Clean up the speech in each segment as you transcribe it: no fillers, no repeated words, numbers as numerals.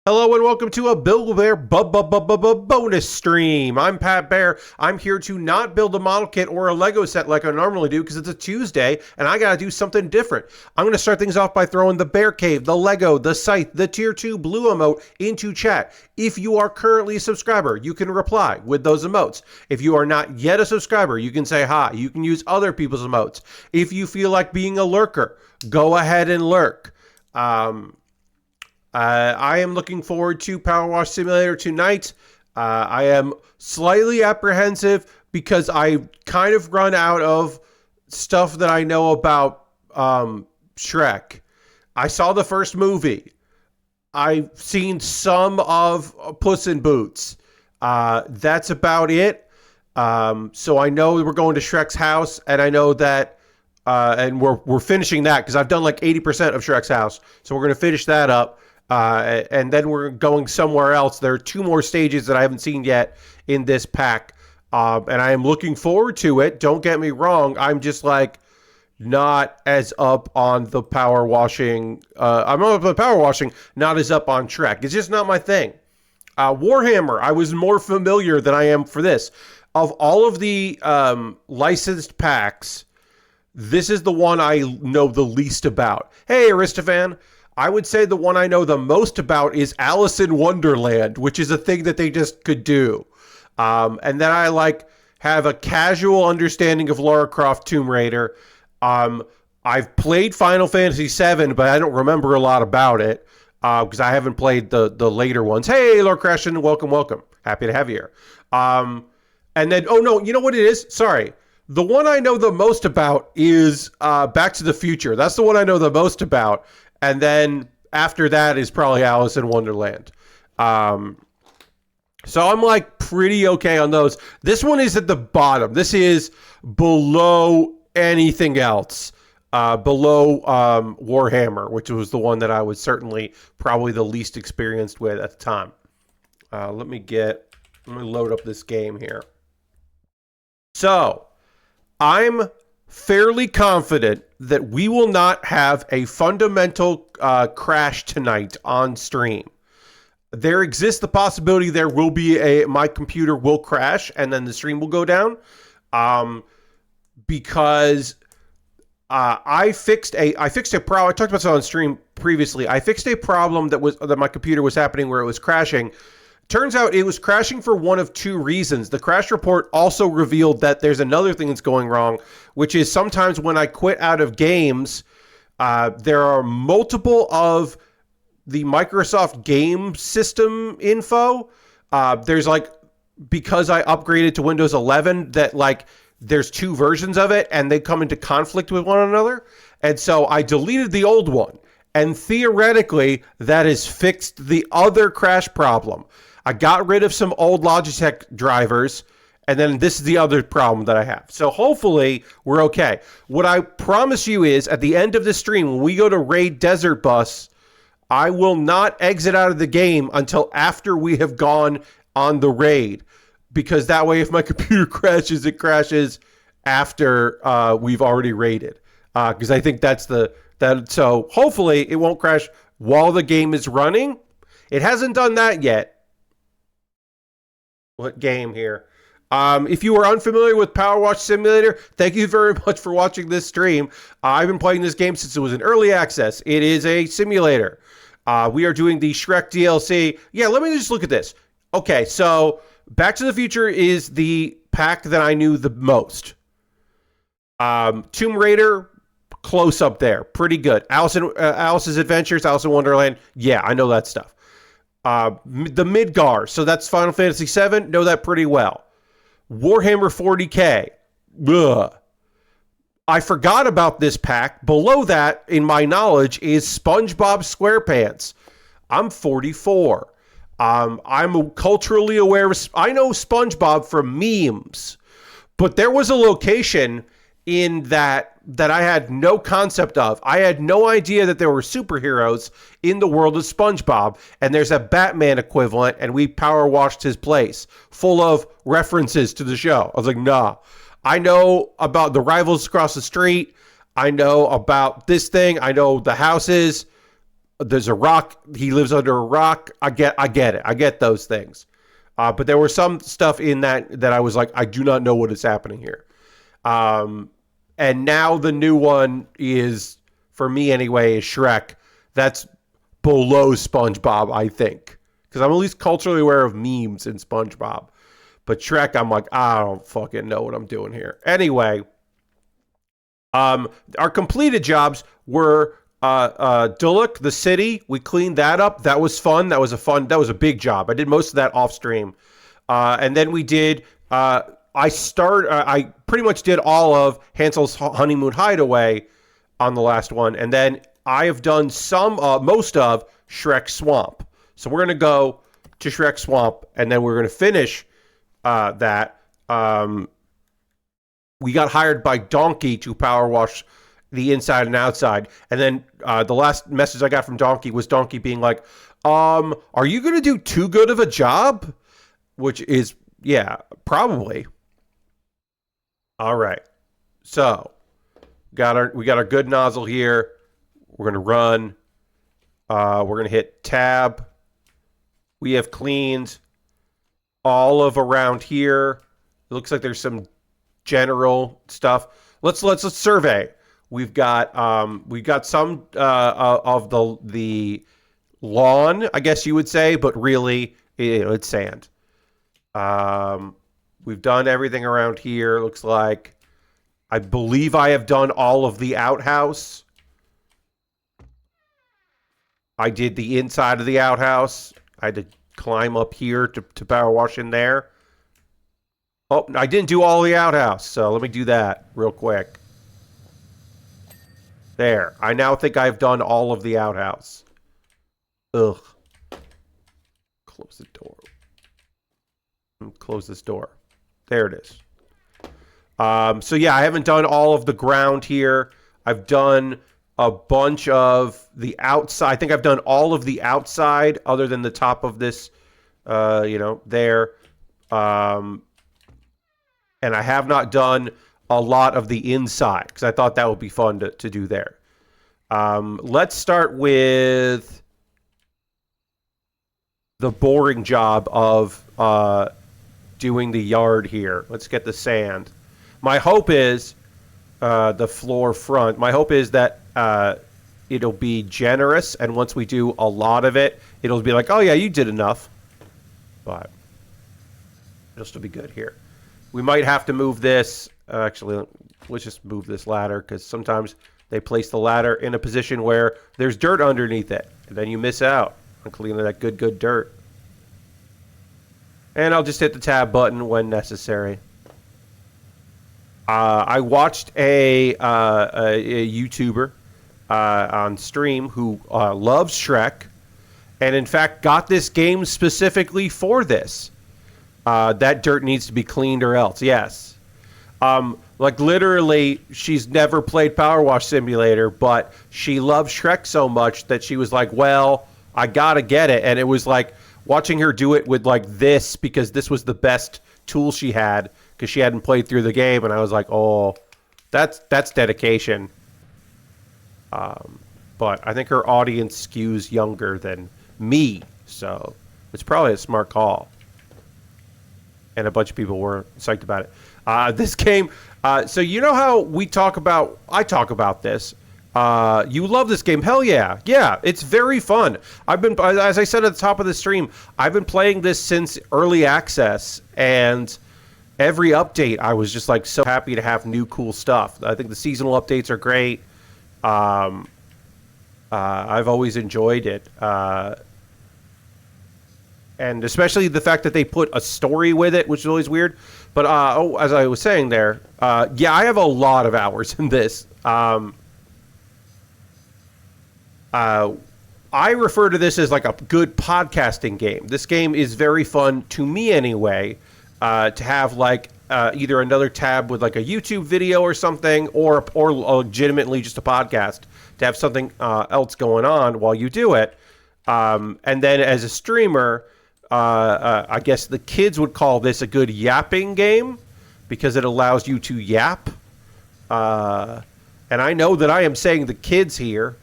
Hello and welcome to a Build-A-Bear bonus stream. I'm Pat Bear. I'm here to not build a model kit or a Lego set like I normally do because it's a Tuesday and I gotta do something different. I'm gonna start things off by throwing the Bear Cave, the Lego, the Scythe, the Tier 2 blue emote into chat. If you are currently a subscriber, you can reply with those emotes. If you are not yet a subscriber, you can say hi. You can use other people's emotes. If you feel like being a lurker, go ahead and lurk. I am looking forward to PowerWash Simulator tonight. I am slightly apprehensive because I kind of run out of stuff that I know about Shrek. I saw the first movie. I've seen some of Puss in Boots. That's about it. So I know we're going to Shrek's house, and I know that, and we're finishing that because I've done like 80% of Shrek's house. So we're going to finish that up. And then we're going somewhere else. There are two more stages that I haven't seen yet in this pack. And I am looking forward to it. Don't get me wrong. I'm just like not as up on the power washing. I'm up on the power washing, not as up on Shrek. It's just not my thing. Warhammer, I was more familiar than I am for this. Of all of the licensed packs, this is the one I know the least about. Hey, Aristophan. I would say the one I know the most about is Alice in Wonderland, which is a thing that they just could do. And then I have a casual understanding of Lara Croft Tomb Raider. I've played Final Fantasy VII, but I don't remember a lot about it because I haven't played the later ones. Hey, Lord Crashton, welcome. Happy to have you here. And then, oh no, you know what it is? Sorry. The one I know the most about is Back to the Future. That's the one I know the most about. And then after that is probably Alice in Wonderland. So I'm like pretty okay on those. This one is at the bottom. This is below anything else. Below Warhammer, which was the one that I was certainly probably the least experienced with at the time. Let me load up this game here. So I'm fairly confident that we will not have a fundamental crash tonight on stream. There exists the possibility there will be my computer will crash and then the stream will go down because I fixed a problem. I talked about this on stream previously. I fixed a problem that my computer was happening where it was crashing. Turns out it was crashing for one of two reasons. The crash report also revealed that there's another thing that's going wrong, which is sometimes when I quit out of games, there are multiple of the Microsoft game system info. There's because I upgraded to Windows 11, that there's two versions of it and they come into conflict with one another. And so I deleted the old one. And theoretically, that has fixed the other crash problem. I got rid of some old Logitech drivers, and then this is the other problem that I have. So hopefully we're okay. What I promise you is at the end of the stream, when we go to Raid Desert Bus, I will not exit out of the game until after we have gone on the raid. Because that way, if my computer crashes, it crashes after we've already raided. Because I think so hopefully it won't crash while the game is running. It hasn't done that yet. What game here? If you are unfamiliar with PowerWash Simulator, thank you very much for watching this stream. I've been playing this game since it was in early access. It is a simulator. We are doing the Shrek DLC. Yeah, let me just look at this. Okay, so Back to the Future is the pack that I knew the most. Tomb Raider, close up there. Pretty good. Alice's Adventures, Alice in Wonderland. Yeah, I know that stuff. The Midgar, so that's Final Fantasy VII. Know that pretty well. Warhammer 40K. Ugh. I forgot about this pack. Below that, in my knowledge, is SpongeBob SquarePants. I'm 44. I'm culturally aware. I know SpongeBob from memes, but there was a location in that I had no concept of. I had no idea that there were superheroes in the world of SpongeBob, and there's a Batman equivalent, and we power washed his place, full of references to the show. I was like, nah. I know about the rivals across the street. I know about this thing. I know the houses. there's a rock. He lives under a rock. I get it. I get those things. But there was some stuff in that I was like, I do not know what is happening here. And now the new one is, for me anyway, is Shrek. That's below SpongeBob, I think. Because I'm at least culturally aware of memes in SpongeBob. But Shrek, I'm like, I don't fucking know what I'm doing here. Anyway, our completed jobs were Duluk, the city. We cleaned that up. That was fun. That was a big job. I did most of that off stream. And then we did, I pretty much did all of Hansel's Honeymoon Hideaway on the last one. And then I have done most of Shrek Swamp. So we're going to go to Shrek Swamp, and then we're going to finish that. We got hired by Donkey to power wash the inside and outside. And then the last message I got from Donkey was Donkey being like, are you going to do too good of a job? Which is, yeah, probably. All right. So we got our good nozzle here. We're going to run. We're going to hit tab. We have cleaned all of around here. It looks like there's some general stuff. Let's survey. We've got some of the lawn, I guess you would say, but really it's sand. We've done everything around here. Looks like I believe I have done all of the outhouse. I did the inside of the outhouse. I had to climb up here to power wash in there. Oh, I didn't do all the outhouse, so let me do that real quick. There. I now think I've done all of the outhouse. Ugh. Close the door. Close this door. There it is. So yeah, I haven't done all of the ground here. I've done a bunch of the outside. I think I've done all of the outside other than the top of this, there. And I have not done a lot of the inside because I thought that would be fun to do there. Let's start with the boring job of doing the yard here. Let's get the sand. My hope is the floor front. My hope is that it'll be generous, and once we do a lot of it, it'll be like, oh yeah, you did enough. But it'll still be good here. We might have to move this. Actually, let's just move this ladder, because sometimes they place the ladder in a position where there's dirt underneath it, and then you miss out on cleaning that good dirt. And I'll just hit the tab button when necessary. I watched a YouTuber on stream who loves Shrek, and in fact got this game specifically for this. That dirt needs to be cleaned or else. Yes. Like literally, she's never played PowerWash Simulator, but she loves Shrek so much that she was like, well, I gotta get it. And it was like watching her do it with like this, because this was the best tool she had, because she hadn't played through the game. And I was like, oh, that's dedication. But I think her audience skews younger than me, so it's probably a smart call. And a bunch of people were psyched about it. This game, so you know how I talk about this. You love this game. Hell yeah. Yeah, it's very fun. As I said at the top of the stream, I've been playing this since early access, and every update I was just like so happy to have new cool stuff. I think the seasonal updates are great. I've always enjoyed it. And especially the fact that they put a story with it, which is always weird. But as I was saying there, yeah, I have a lot of hours in this. I refer to this as like a good podcasting game. This game is very fun, to me anyway, to have like either another tab with like a YouTube video or something, or legitimately just a podcast, to have something else going on while you do it. And then as a streamer, I guess the kids would call this a good yapping game, because it allows you to yap. And I know that I am saying the kids here,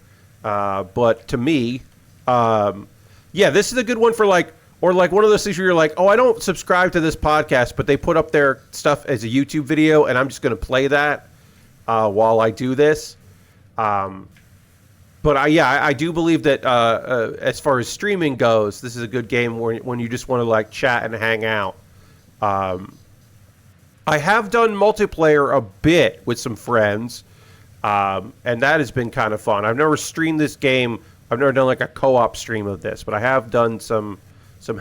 but to me, Yeah, this is a good one for like, or like one of those things where you're like, oh, I don't subscribe to this podcast, but they put up their stuff as a YouTube video, and I'm just going to play that while I do this. But I do believe that as far as streaming goes, this is a good game when you just want to like chat and hang out. I have done multiplayer a bit with some friends, and that has been kind of fun. I've never streamed this game. I've never done like a co-op stream of this, but I have done some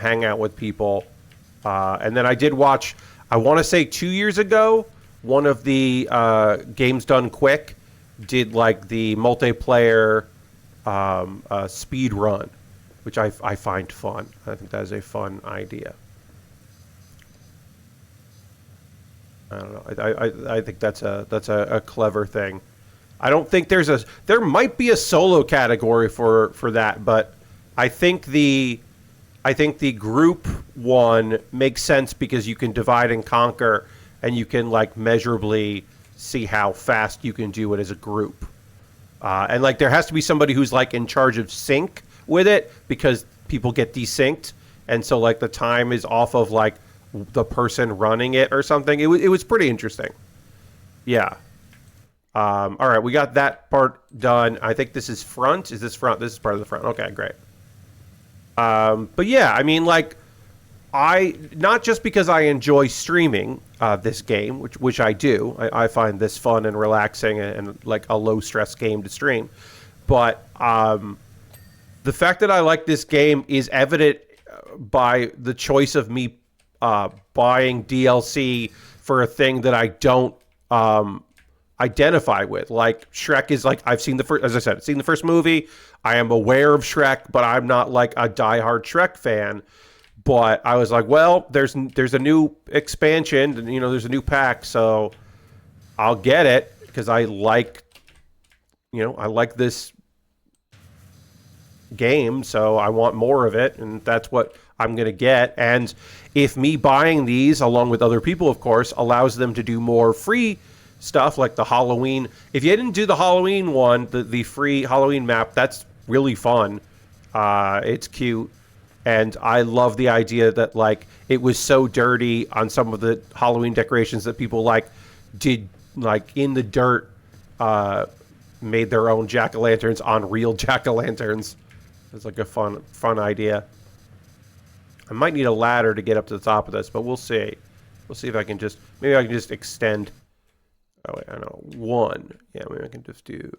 hangout with people. And then I did watch, I want to say 2 years ago, one of the Games Done Quick did like the multiplayer speed run, which I find fun. I think that is a fun idea. I don't know. I think that's a clever thing. I don't think there might be a solo category for that, but I think the group one makes sense because you can divide and conquer, and you can like measurably see how fast you can do it as a group. And like there has to be somebody who's like in charge of sync with it because people get desynced, and so like the time is off of like the person running it or something. It was pretty interesting. Yeah. All right, we got that part done. I think this is front. Is this front? This is part of the front. Okay, great. But yeah, I mean, like, not just because I enjoy streaming this game, which I do. I find this fun and relaxing and like a low stress game to stream. But the fact that I like this game is evident by the choice of me buying DLC for a thing that I don't identify with. Like Shrek is like, I've seen the first, as I said, seen the first movie. I am aware of Shrek, but I'm not like a diehard Shrek fan. But I was like, well, there's a new expansion, and there's a new pack, so I'll get it because I like this game, so I want more of it, and that's what I'm gonna get. And if me buying these, along with other people, of course, allows them to do more free stuff like the Halloween. If you didn't do the Halloween one, the free Halloween map, that's really fun. It's cute, and I love the idea that like it was so dirty on some of the Halloween decorations that people like did like in the dirt, made their own jack-o'-lanterns on real jack-o'-lanterns. It's like a fun idea. I might need a ladder to get up to the top of this, but we'll see. We'll see if I can just extend. Oh wait, I know one. Yeah, maybe I can just do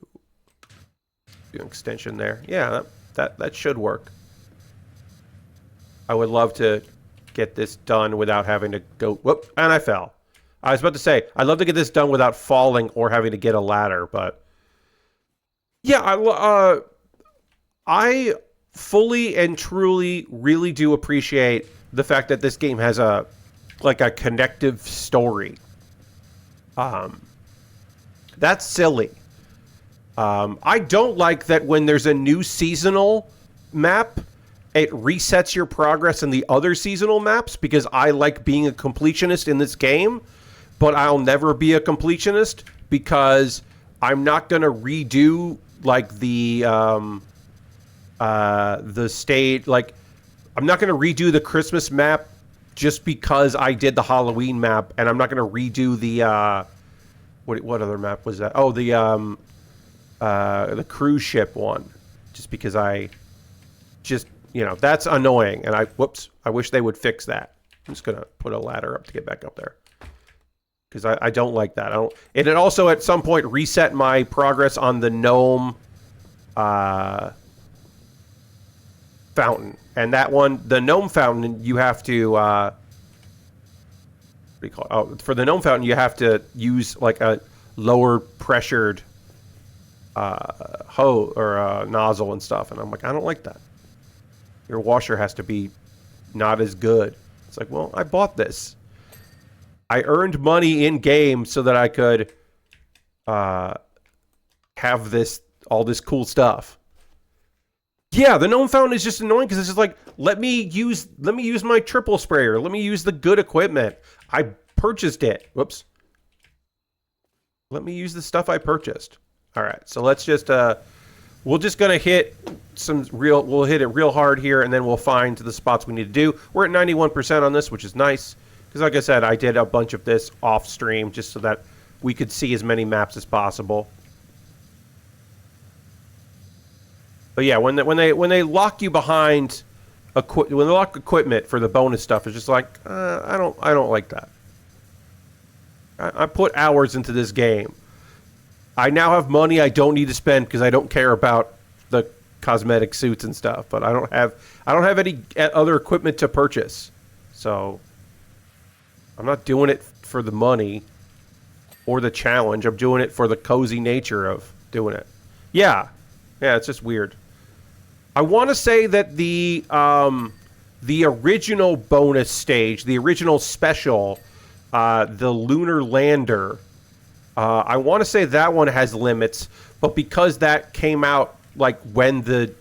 an extension there. Yeah, that should work. I would love to get this done without having to go. Whoop! And I fell. I was about to say I'd love to get this done without falling or having to get a ladder, but yeah, I fully and truly really do appreciate the fact that this game has a connective story. That's silly. I don't like that when there's a new seasonal map, it resets your progress in the other seasonal maps, because I like being a completionist in this game, but I'll never be a completionist because I'm not going to redo like the state. Like, I'm not going to redo the Christmas map just because I did the Halloween map, and I'm not going to redo the what other map was that? Oh, the cruise ship one, just because I just, that's annoying, and I wish they would fix that. I'm just going to put a ladder up to get back up there, because I don't like that. And it also at some point reset my progress on the gnome fountain, and that one, the gnome fountain, you have to what do you call it? Oh, for the gnome fountain, you have to use like a lower pressured hose or nozzle and stuff, and I'm like, I don't like that. Your washer has to be not as good. It's like, well, I bought this. I earned money in game so that I could have all this cool stuff. Yeah, the gnome fountain is just annoying because it's just like, let me use my triple sprayer. Let me use the good equipment. I purchased it. Whoops. Let me use the stuff I purchased. All right, so let's just we're just going to hit we'll hit it real hard here, and then we'll find the spots we need to do. We're at 91% on this, which is nice. Because like I said, I did a bunch of this off stream just so that we could see as many maps as possible. But yeah, when they lock you behind when they lock equipment for the bonus stuff, it's just like I don't like that. I put hours into this game. I now have money I don't need to spend because I don't care about the cosmetic suits and stuff. But I don't have any other equipment to purchase, so I'm not doing it for the money or the challenge. I'm doing it for the cozy nature of doing it. Yeah, it's just weird. I want to say that the original bonus stage, the original special, the Lunar Lander, I want to say that one has limits, but because that came out like when the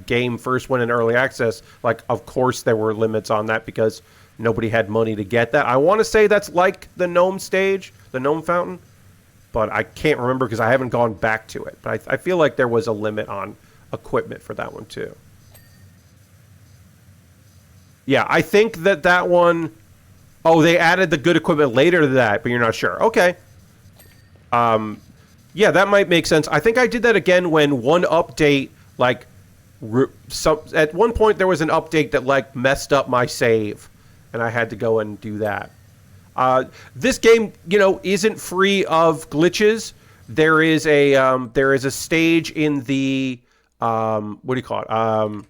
game first went in early access, like of course there were limits on that because nobody had money to get that. I want to say that's like the Gnome stage, the Gnome Fountain, but I can't remember because I haven't gone back to it. But I feel like there was a limit on equipment for that one too. Yeah, I think that one... Oh, they added the good equipment later to that, but you're not sure. Okay. Yeah, that might make sense. I think I did that again when one update, like... at one point there was an update that, like, messed up my save, and I had to go and do that. This game, isn't free of glitches. There is a stage in the... what do you call it?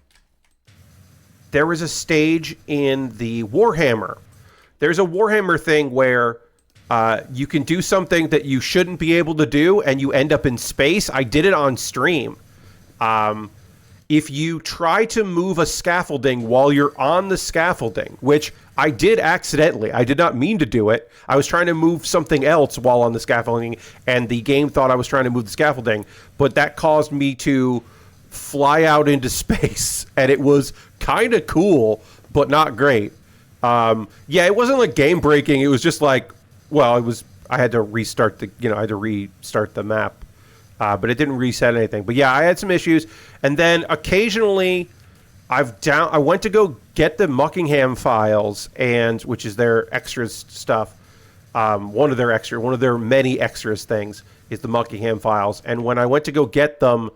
There was a stage in the Warhammer. There's a Warhammer thing where you can do something that you shouldn't be able to do, and you end up in space. I did it on stream. If you try to move a scaffolding while you're on the scaffolding, which I did accidentally. I did not mean to do it. I was trying to move something else while on the scaffolding, and the game thought I was trying to move the scaffolding, but that caused me to fly out into space, and it was kind of cool, but not great. Yeah, it wasn't like game breaking. It was just like, well, I had to restart the map. But it didn't reset anything. But yeah, I had some issues. And then occasionally I went to go get the Muckingham files, which is their extras stuff. One of their many extras things is the Muckingham files. And when I went to go get them,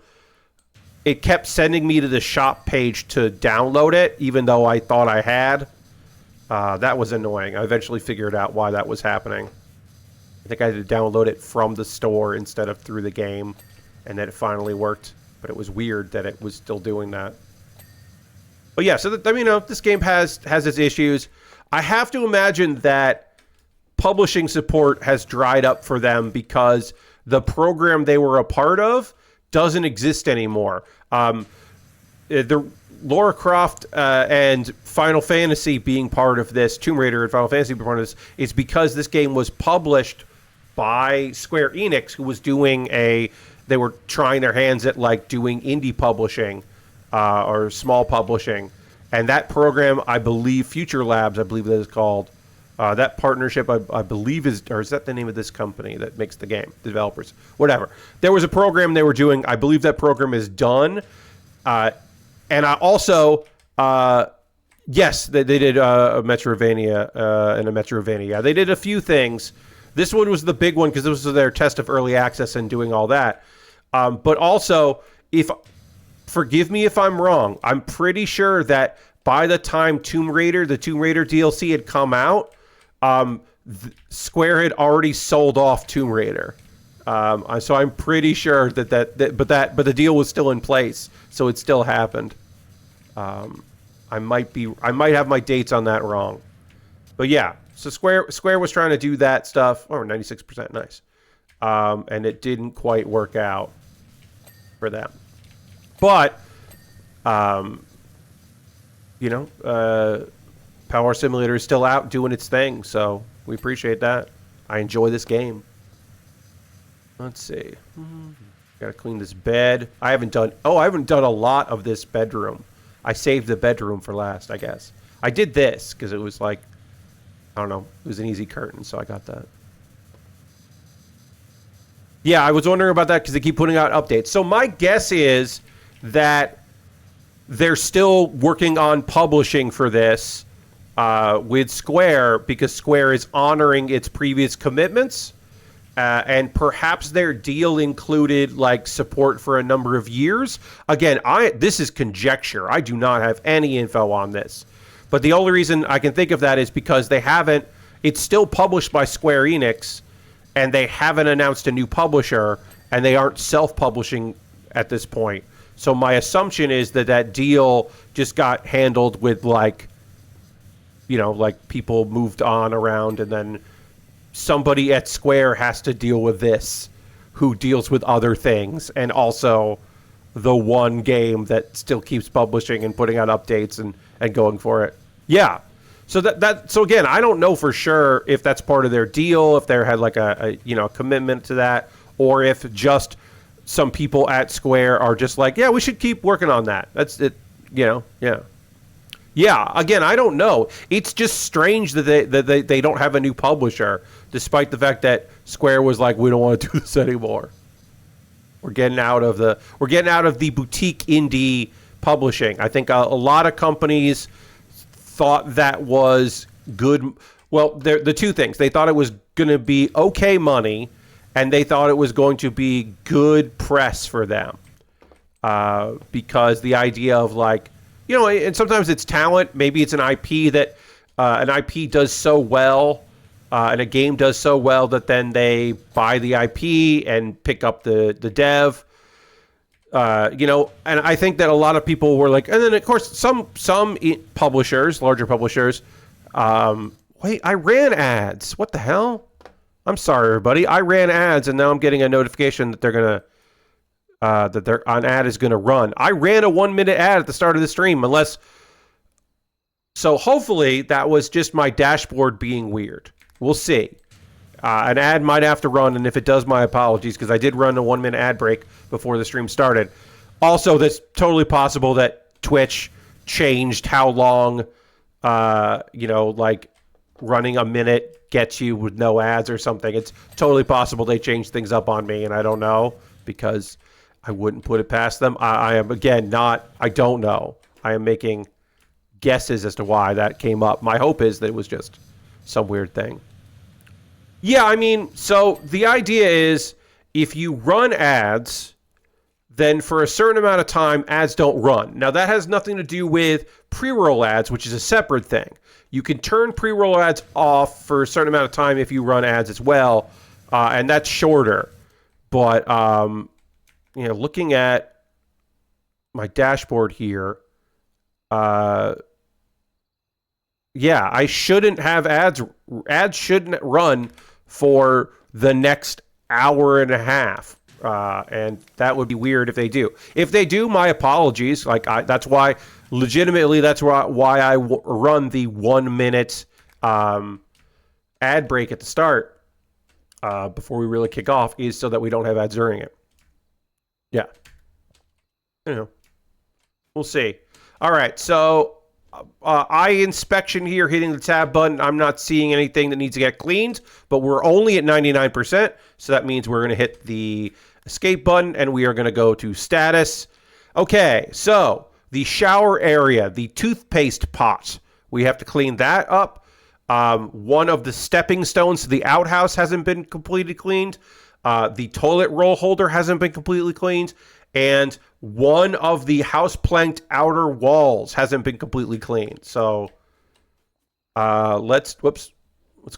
it kept sending me to the shop page to download it, even though I thought I had. That was annoying. I eventually figured out why that was happening. I think I had to download it from the store instead of through the game, and then it finally worked. But it was weird that it was still doing that. But yeah, so this game has its issues. I have to imagine that publishing support has dried up for them because the program they were a part of doesn't exist anymore. The Lara Croft and Final Fantasy being part of this, Tomb Raider and Final Fantasy being part of this, is because this game was published by Square Enix, who was they were trying their hands at like doing indie publishing or small publishing. And that program, I believe, Future Labs, I believe that is called, that partnership, I believe is that the name of this company that makes the game, the developers, whatever. There was a program they were doing. I believe that program is done. And I also, yes, they did a Metroidvania and a Metroidvania. Yeah, they did a few things. This one was the big one because this was their test of early access and doing all that. But also, forgive me if I'm wrong, I'm pretty sure that by the time the Tomb Raider DLC had come out, Square had already sold off Tomb Raider. So I'm pretty sure but the deal was still in place, so it still happened. I might have my dates on that wrong, but yeah. So Square was trying to do that stuff. Oh, 96%, nice. And it didn't quite work out for them. But Power Simulator is still out doing its thing, so we appreciate that. I enjoy this game. Let's see. Gotta clean this bed. I haven't done a lot of this bedroom. I saved the bedroom for last, I guess. I did this because it was like, I don't know, it was an easy curtain, so I got that. Yeah, I was wondering about that because they keep putting out updates. So my guess is that they're still working on publishing for this with Square because Square is honoring its previous commitments. And perhaps their deal included like support for a number of years. Again, this is conjecture. I do not have any info on this. But the only reason I can think of that is because it's still published by Square Enix, and they haven't announced a new publisher, and they aren't self-publishing at this point. So my assumption is that deal just got handled with like people moved on around, and then somebody at Square has to deal with this, who deals with other things, and also the one game that still keeps publishing and putting out updates and going for it. Yeah. So so again, I don't know for sure if that's part of their deal, if they had like a commitment to that, or if just some people at Square are just like, yeah, we should keep working on that. That's it. Yeah. Yeah, again, I don't know. It's just strange that they don't have a new publisher, despite the fact that Square was like, we don't want to do this anymore. We're getting out of the boutique indie publishing. I think a lot of companies thought that was good. Well, the two things. They thought it was going to be okay money, and they thought it was going to be good press for them. Because the idea of like, and sometimes it's talent. Maybe it's an IP that an IP does so well, and a game does so well that then they buy the IP and pick up the dev. And I think that a lot of people were like, and then of course some publishers, larger publishers, wait, I ran ads. What the hell? I'm sorry, everybody. I ran ads, and now I'm getting a notification that they're gonna. That their ad is going to run. I ran a 1-minute ad at the start of the stream, so hopefully that was just my dashboard being weird. We'll see. An ad might have to run, and if it does, my apologies, because I did run a 1-minute ad break before the stream started. Also, that's totally possible that Twitch changed how long, like running a minute gets you with no ads or something. It's totally possible they changed things up on me, and I don't know, because I wouldn't put it past them. I am, again, I don't know. I am making guesses as to why that came up. My hope is that it was just some weird thing. Yeah, I mean, so the idea is if you run ads, then for a certain amount of time, ads don't run. Now, that has nothing to do with pre-roll ads, which is a separate thing. You can turn pre-roll ads off for a certain amount of time if you run ads as well, and that's shorter. But looking at my dashboard here, I shouldn't have ads. Ads shouldn't run for the next hour and a half, and that would be weird if they do. If they do, my apologies. That's why, legitimately, that's why I run the 1-minute ad break at the start before we really kick off, is so that we don't have ads during it. Yeah. We'll see. All right, so eye inspection here, hitting the tab button. I'm not seeing anything that needs to get cleaned, but we're only at 99%, so that means we're going to hit the escape button, and we are going to go to status. Okay, so the shower area, the toothpaste pot, we have to clean that up. One of the stepping stones to the outhouse hasn't been completely cleaned. The toilet roll holder hasn't been completely cleaned, and one of the house-planked outer walls hasn't been completely cleaned. So let's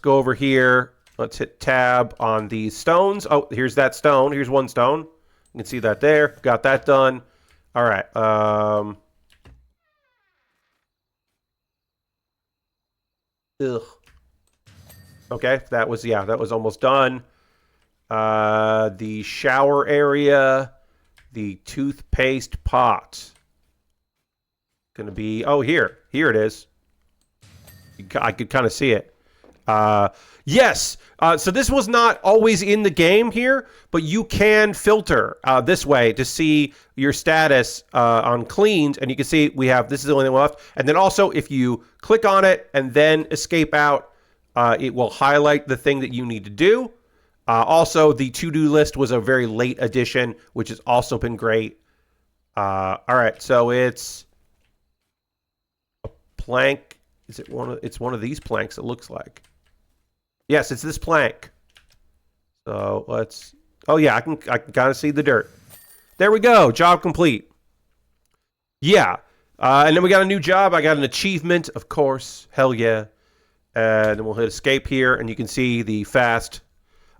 go over here. Let's hit tab on these stones. Oh, here's that stone. Here's one stone. You can see that there. Got that done. All right. Okay, that was almost done. The shower area, the toothpaste pot. Gonna be, here it is. I could kind of see it. Yes, so this was not always in the game here, but you can filter this way to see your status on cleaned, and you can see this is the only thing left. And then also, if you click on it and then escape out, it will highlight the thing that you need to do. Also, the to-do list was a very late addition, which has also been great. All right, so it's a plank. Is it one of? It's one of these planks. It looks like. Yes, it's this plank. So let's. Oh yeah, I can kind of see the dirt. There we go. Job complete. Yeah, and then we got a new job. I got an achievement, of course. Hell yeah. And then we'll hit escape here, and you can see the fast.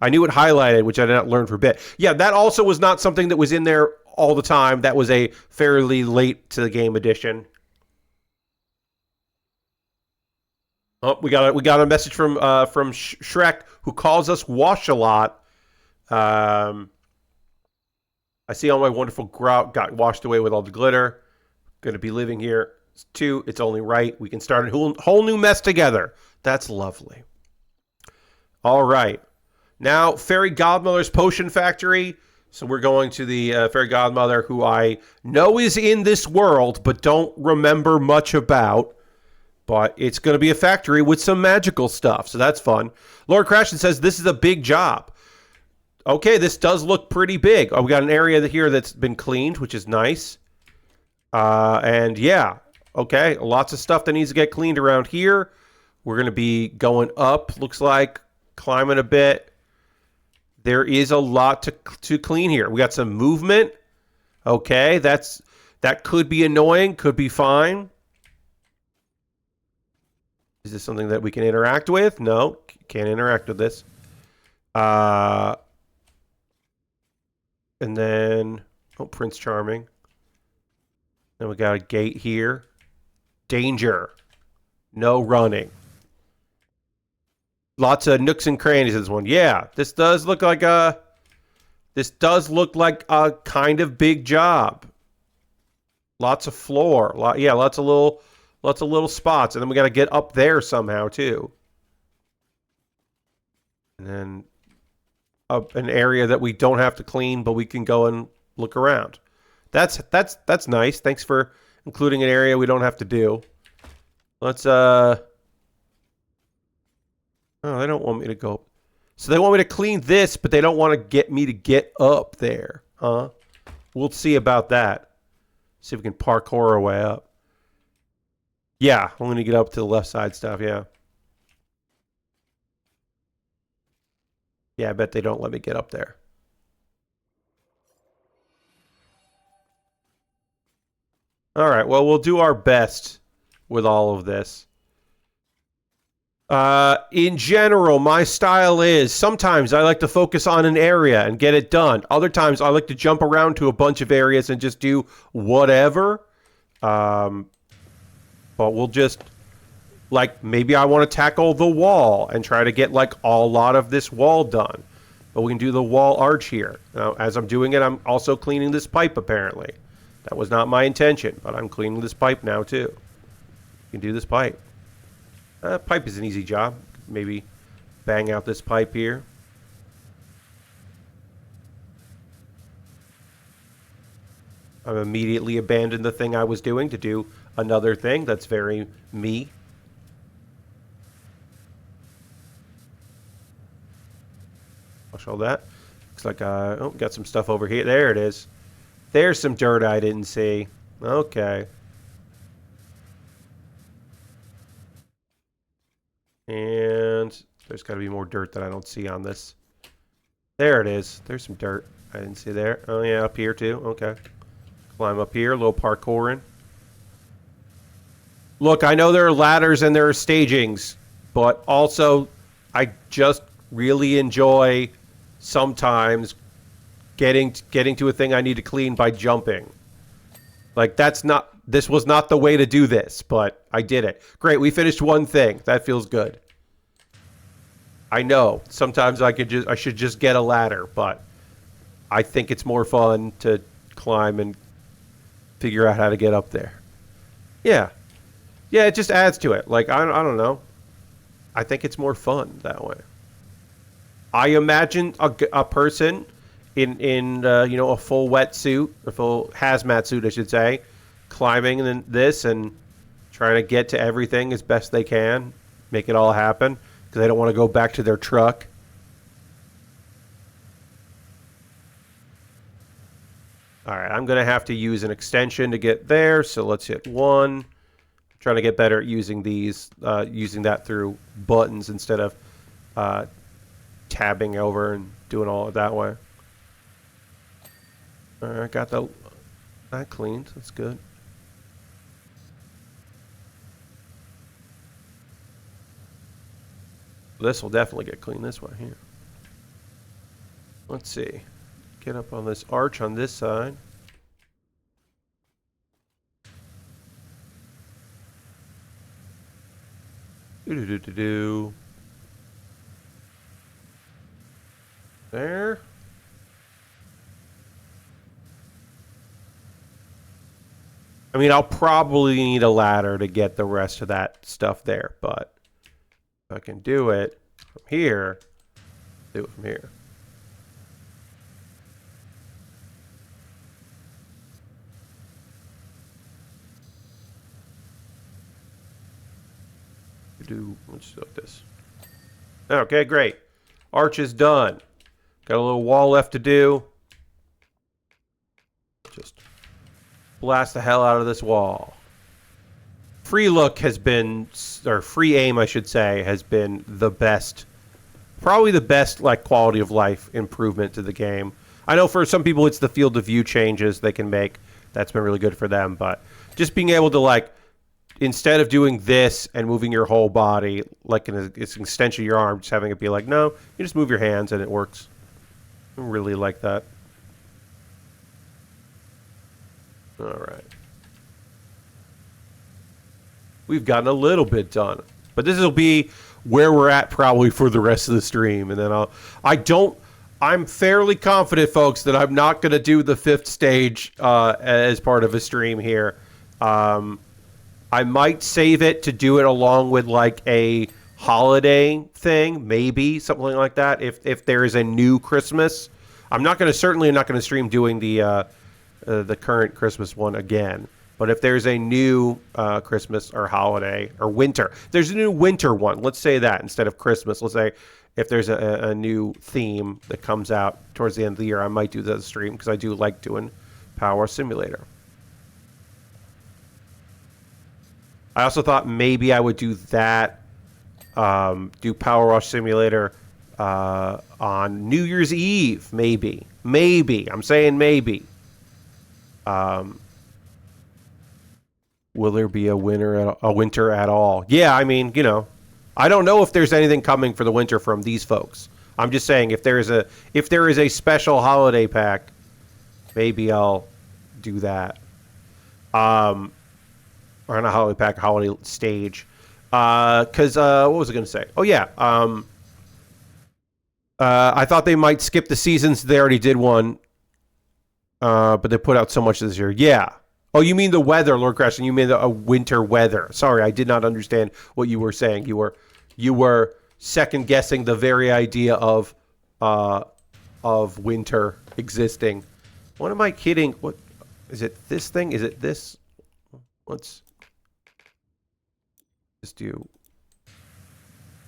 I knew it highlighted, which I did not learn for a bit. Yeah, that also was not something that was in there all the time. That was a fairly late to the game addition. Oh, we got a message from Shrek, who calls us Wash a lot. I see all my wonderful grout got washed away with all the glitter. Going to be living here too. It's only right. We can start a whole new mess together. That's lovely. All right. Now, Fairy Godmother's Potion Factory. So we're going to the Fairy Godmother, who I know is in this world, but don't remember much about. But it's going to be a factory with some magical stuff, so that's fun. Lord Crashton says, this is a big job. Okay, this does look pretty big. Oh, we got an area here that's been cleaned, which is nice. And yeah, okay, lots of stuff that needs to get cleaned around here. We're going to be going up, looks like, climbing a bit. There is a lot to clean here. We got some movement. Okay, that could be annoying, could be fine. Is this something that we can interact with? No, can't interact with this. And then, oh, Prince Charming. Then we got a gate here. Danger. No running. Lots of nooks and crannies in this one. Yeah, this does look like a kind of big job. Lots of floor. Lots of little spots, and then we got to get up there somehow too. And then an area that we don't have to clean, but we can go and look around. That's nice. Thanks for including an area we don't have to do. Let's Oh, they don't want me to go. So they want me to clean this, but they don't want to get me to get up there. Huh? We'll see about that. See if we can parkour our way up. Yeah, I'm going to get up to the left side stuff, yeah. Yeah, I bet they don't let me get up there. All right, well, we'll do our best with all of this. In general, my style is sometimes I like to focus on an area and get it done. Other times I like to jump around to a bunch of areas and just do whatever. But we'll just, like, maybe I want to tackle the wall and try to get, like, a lot of this wall done. But we can do the wall arch here. Now, as I'm doing it, I'm also cleaning this pipe, apparently. That was not my intention, but I'm cleaning this pipe now, too. You can do this pipe. Pipe is an easy job. Maybe bang out this pipe here. I've immediately abandoned the thing I was doing to do another thing. That's very me. I'll show that. Looks like oh, got some stuff over here. There it is. There's some dirt I didn't see. Okay. And there's got to be more dirt that I don't see on this. There it is. There's some dirt I didn't see there. Oh, yeah, up here too. Okay. Climb up here. A little parkouring. Look, I know there are ladders and there are stagings, but also I just really enjoy sometimes getting to a thing I need to clean by jumping. Like, this was not the way to do this, but I did it. Great, we finished one thing. That feels good. I know, sometimes I should just get a ladder, but I think it's more fun to climb and figure out how to get up there. Yeah. Yeah, it just adds to it. Like, I don't know. I think it's more fun that way. I imagine a person in you know, a full wetsuit, a full hazmat suit, I should say, climbing in this and trying to get to everything as best they can, make it all happen, because they don't want to go back to their truck. All right, I'm going to have to use an extension to get there, so let's hit 1. Trying to get better at using these, using that through buttons instead of tabbing over and doing all of it that way. All right, got that cleaned. That's good. This will definitely get cleaned this way here. Let's see. Get up on this arch on this side. Do-do-do-do-do. There. I mean, I'll probably need a ladder to get the rest of that stuff there, but if I can do it from here, do it from here. Let's do this. Okay, great. Arch is done. Got a little wall left to do. Just blast the hell out of this wall. Free look has been, or free aim, I should say, has been the best, probably the best like quality of life improvement to the game. I know for some people it's the field of view changes they can make. That's been really good for them, but just being able to like, instead of doing this and moving your whole body like it's an extension of your arm, just having it be like, no, you just move your hands and it works. I really like that. All right. We've gotten a little bit done, but this will be where we're at probably for the rest of the stream. And then I'm fairly confident, folks, that I'm not going to do the 5th stage as part of a stream here. I might save it to do it along with like a holiday thing, maybe something like that. If there is a new Christmas, I'm certainly not going to stream doing the current Christmas one again. But if there's a new Christmas or holiday or winter, there's a new winter one. Let's say that instead of Christmas. Let's say if there's a new theme that comes out towards the end of the year, I might do that stream because I do like doing PowerWash Simulator. I also thought maybe I would do that, do PowerWash Simulator on New Year's Eve, maybe. Maybe. I'm saying maybe. Will there be a winter at all? Yeah, I mean, you know, I don't know if there's anything coming for the winter from these folks. I'm just saying if there is a special holiday pack, maybe I'll do that. Or not a holiday pack, a holiday stage. Because, what was I going to say? Oh, yeah. I thought they might skip the seasons. They already did one. But they put out so much this year. Yeah. Oh, you mean the weather, Lord Crash, and you mean the winter weather. Sorry, I did not understand what you were saying. You were second guessing the very idea of winter existing. What am I kidding? What is it? This thing? Is it this? Let's just do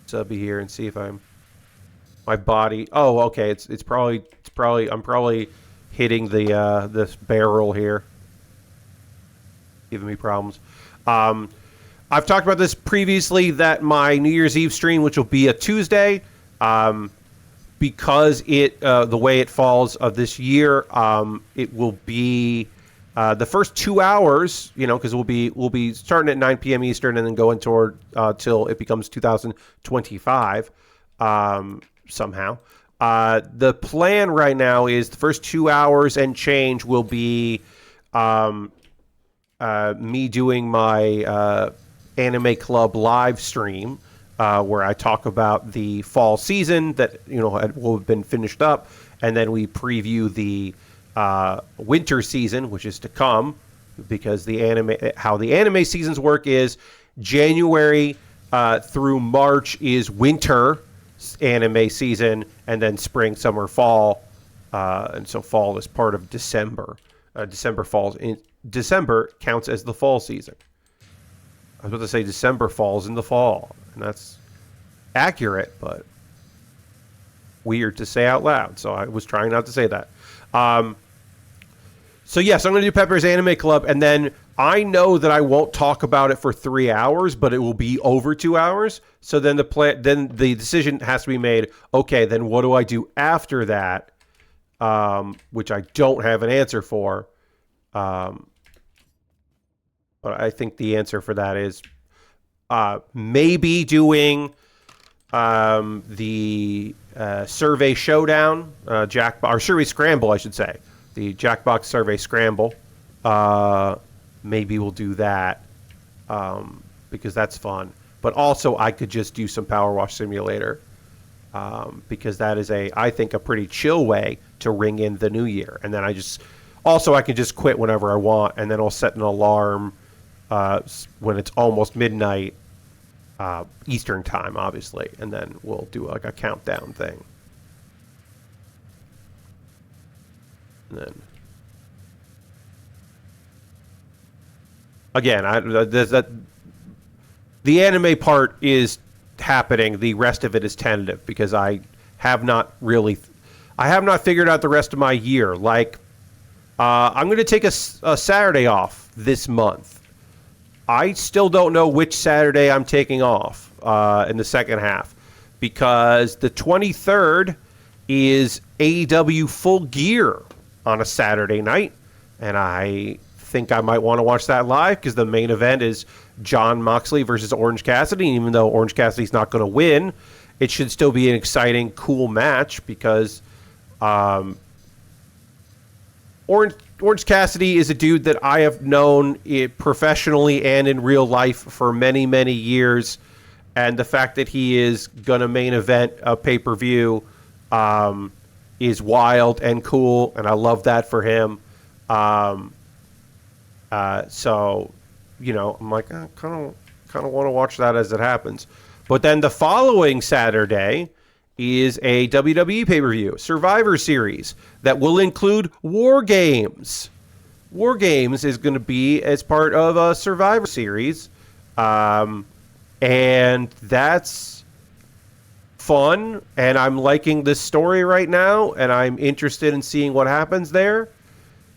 subby here and see if my body. Oh, okay. It's probably I'm probably hitting the this barrel here, giving me problems. I've talked about this previously, that my New Year's Eve stream, which will be a Tuesday, because the way it falls of this year, it will be the first 2 hours, you know, because we'll be starting at 9 p.m. Eastern and then going toward till it becomes 2025 somehow. The plan right now is the first 2 hours and change will be me doing my Anime Club live stream, where I talk about the fall season that, you know, will have been finished up, and then we preview the winter season, which is to come, because how the anime seasons work is January through March is winter anime season, and then spring, summer, fall, and so fall is part of December. December counts as the fall season. I was about to say December falls in the fall, and that's accurate, but weird to say out loud, so I was trying not to say that. So yes, I'm going to do Pepper's Anime Club, and then I know that I won't talk about it for 3 hours, but it will be over 2 hours. So then then the decision has to be made. Okay, then what do I do after that? Which I don't have an answer for. But I think the answer for that is maybe doing the survey showdown, or survey scramble, I should say. The Jackbox Survey Scramble. Maybe we'll do that because that's fun. But also, I could just do some PowerWash Simulator because that is I think, a pretty chill way to ring in the new year. And then I can just quit whenever I want, and then I'll set an alarm when it's almost midnight Eastern time, obviously, and then we'll do like a countdown thing. And then, again, the anime part is happening. The rest of it is tentative because I have not figured out the rest of my year. Like, I'm going to take a Saturday off this month. I still don't know which Saturday I'm taking off in the second half because the 23rd is AEW Full Gear on a Saturday night, and I think I might want to watch that live because the main event is Jon Moxley versus Orange Cassidy. And even though Orange Cassidy's not going to win, it should still be an exciting, cool match because Orange Cassidy is a dude that I have known professionally and in real life for many, many years, and the fact that he is going to main event a pay-per-view is wild and cool, and I love that for him. So, I'm like, I kind of want to watch that as it happens. But then the following Saturday is a WWE pay-per-view, Survivor Series, that will include War Games. War Games is going to be as part of a Survivor Series, and that's fun, and I'm liking this story right now, and I'm interested in seeing what happens there.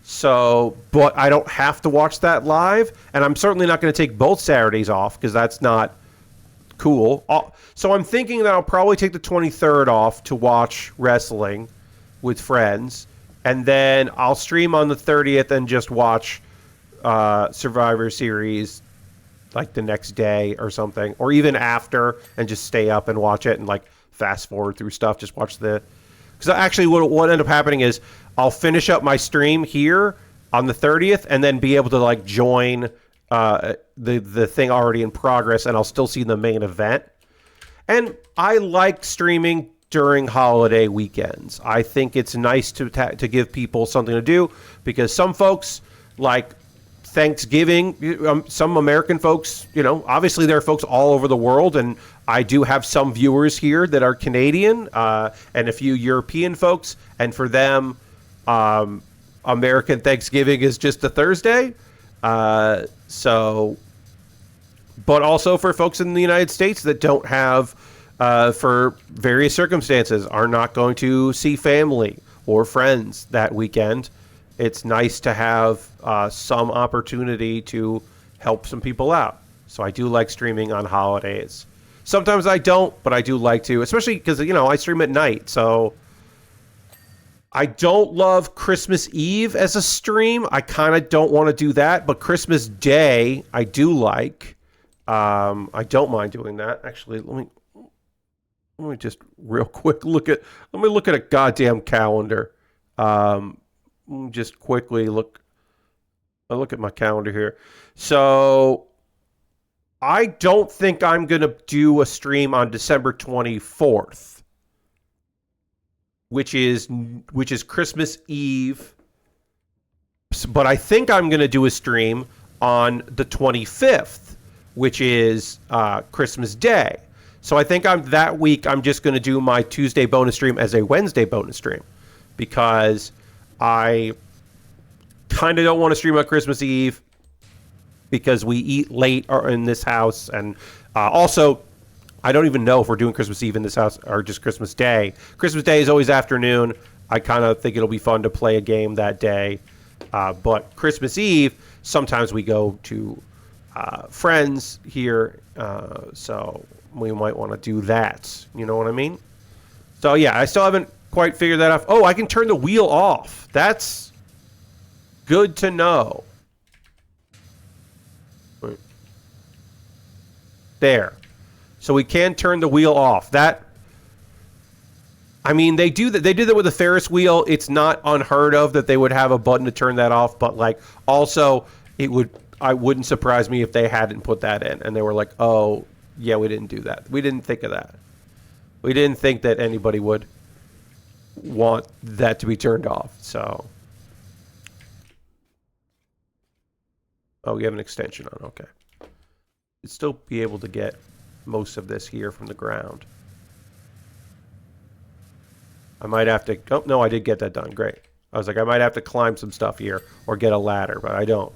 So, but I don't have to watch that live, and I'm certainly not going to take both Saturdays off because that's not cool. So I'm thinking that I'll probably take the 23rd off to watch wrestling with friends, and then I'll stream on the 30th and just watch Survivor Series like the next day or something, or even after, and just stay up and watch it and like fast forward through stuff. Just watch because actually what ended up happening is I'll finish up my stream here on the 30th and then be able to like join the thing already in progress, and I'll still see the main event. And I like streaming during holiday weekends. I think it's nice to give people something to do because some folks like Thanksgiving. Some American folks, obviously there are folks all over the world, and I do have some viewers here that are Canadian and a few European folks, and for them, American Thanksgiving is just a Thursday. But also for folks in the United States that don't have, for various circumstances, are not going to see family or friends that weekend. It's nice to have some opportunity to help some people out. So I do like streaming on holidays. Sometimes I don't, but I do like to, especially because, I stream at night. So I don't love Christmas Eve as a stream. I kind of don't want to do that. But Christmas Day, I do like. I don't mind doing that. Actually, let me just real quick look at a goddamn calendar. Just quickly look at my calendar here. So I don't think I'm going to do a stream on December 24th, which is Christmas Eve. But I think I'm going to do a stream on the 25th, which is Christmas Day. So I think that week I'm just going to do my Tuesday bonus stream as a Wednesday bonus stream because I kind of don't want to stream on Christmas Eve because we eat late in this house. And also, I don't even know if we're doing Christmas Eve in this house or just Christmas Day. Christmas Day is always afternoon. I kind of think it'll be fun to play a game that day. But Christmas Eve, sometimes we go to friends here, so we might want to do that. You know what I mean? So yeah, I still haven't quite figured that out. Oh, I can turn the wheel off. That's good to know. There. So we can turn the wheel off. That, I mean, they do that. They did that with the Ferris wheel. It's not unheard of that they would have a button to turn that off. But like, also, I wouldn't surprise me if they hadn't put that in and they were like, oh, yeah, we didn't do that. We didn't think of that. We didn't think that anybody would want that to be turned off. So, oh, we have an extension on. Okay. You'd still be able to get most of this here from the ground. I might have to... Oh, no, I did get that done. Great. I was like, I might have to climb some stuff here or get a ladder, but I don't.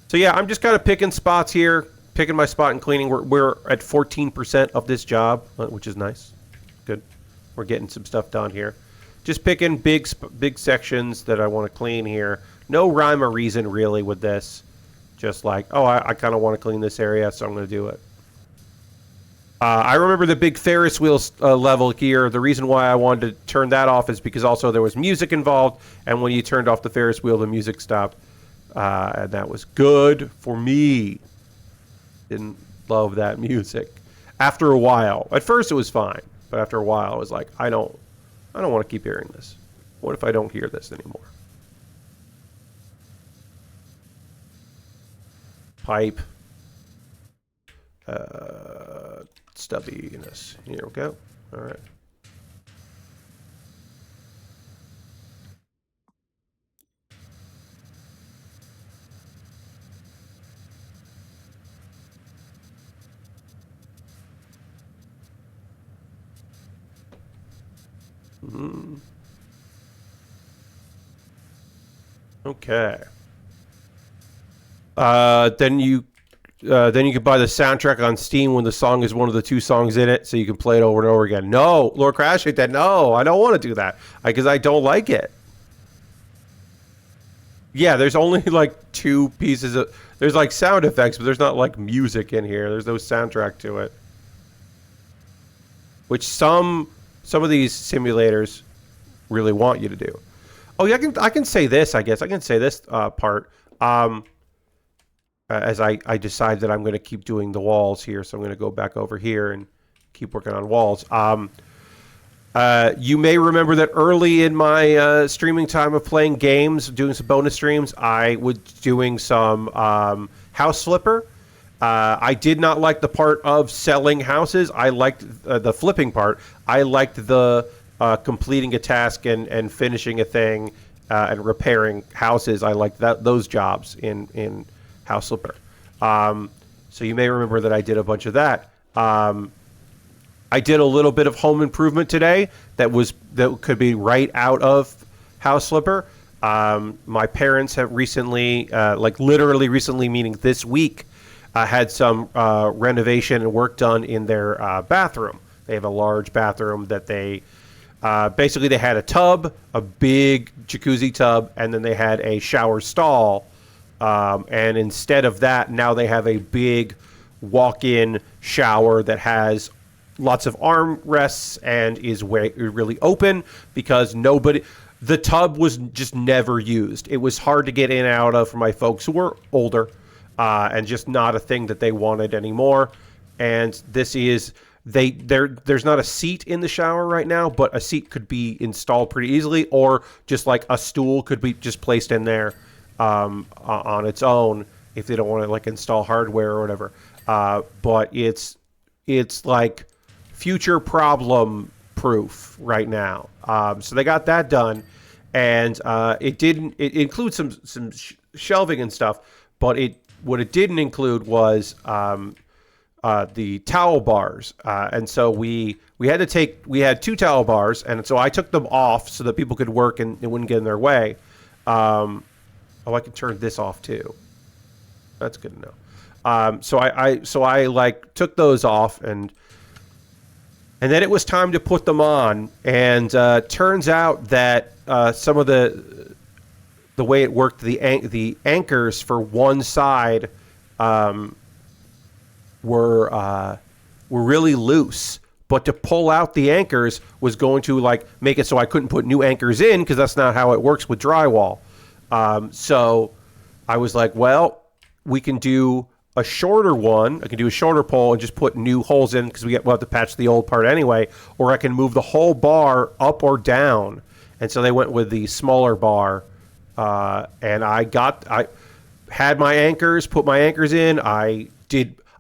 So, yeah, I'm just kind of picking spots here, picking my spot and cleaning. We're at 14% of this job, which is nice. Good. We're getting some stuff done here. Just picking big sections that I want to clean here. No rhyme or reason, really, with this. Just like, oh, I kind of want to clean this area, so I'm going to do it. I remember the big Ferris wheel level here. The reason why I wanted to turn that off is because also there was music involved, and when you turned off the Ferris wheel, the music stopped. And that was good for me. Didn't love that music. After a while. At first it was fine, but after a while I was like, I don't want to keep hearing this. What if I don't hear this anymore? Pipe. Stubbiness. Here we go. All right. Okay. Then you can buy the soundtrack on Steam when the song is one of the 2 songs in it, so you can play it over and over again. No, Lord Crash hate that. No, I don't want to do that because I don't like it. Yeah, there's only like 2 pieces of... There's like sound effects, but there's not like music in here. There's no soundtrack to it. Which some of these simulators really want you to do. Oh, yeah, I can say this, I guess. I can say this part. As I decide that I'm going to keep doing the walls here, so I'm going to go back over here and keep working on walls. You may remember that early in my streaming time of playing games, doing some bonus streams, I was doing some house flipper. I did not like the part of selling houses. I liked the flipping part. I liked the completing a task and finishing a thing and repairing houses. I liked those jobs in House Flipper. So you may remember that I did a bunch of that. I did a little bit of home improvement today that could be right out of House Flipper. My parents have recently, like literally recently, meaning this week, had some renovation and work done in their bathroom. They have a large bathroom that they basically they had a tub, a big jacuzzi tub, and then they had a shower stall. And instead of that, now they have a big walk-in shower that has lots of armrests and is really open because the tub was just never used. It was hard to get in and out of for my folks who were older and just not a thing that they wanted anymore. And this is, there's not a seat in the shower right now, but a seat could be installed pretty easily, or just like a stool could be just placed in there on its own if they don't want to like install hardware or whatever. But it's like future problem proof right now. So they got that done, and it includes some shelving and stuff, but what it didn't include was the towel bars. And so we had 2 towel bars, and so I took them off so that people could work and it wouldn't get in their way. Oh, I can turn this off too. That's good to know. So I like took those off, and then it was time to put them on. And turns out that some of the the way it worked, the anchors for one side were really loose. But to pull out the anchors was going to like make it so I couldn't put new anchors in, because that's not how it works with drywall. So I was like, well, we can do a shorter one. I can do a shorter pole and just put new holes in, because we'll have to patch the old part anyway. Or I can move the whole bar up or down. And so they went with the smaller bar. And I had my anchors, put my anchors in. I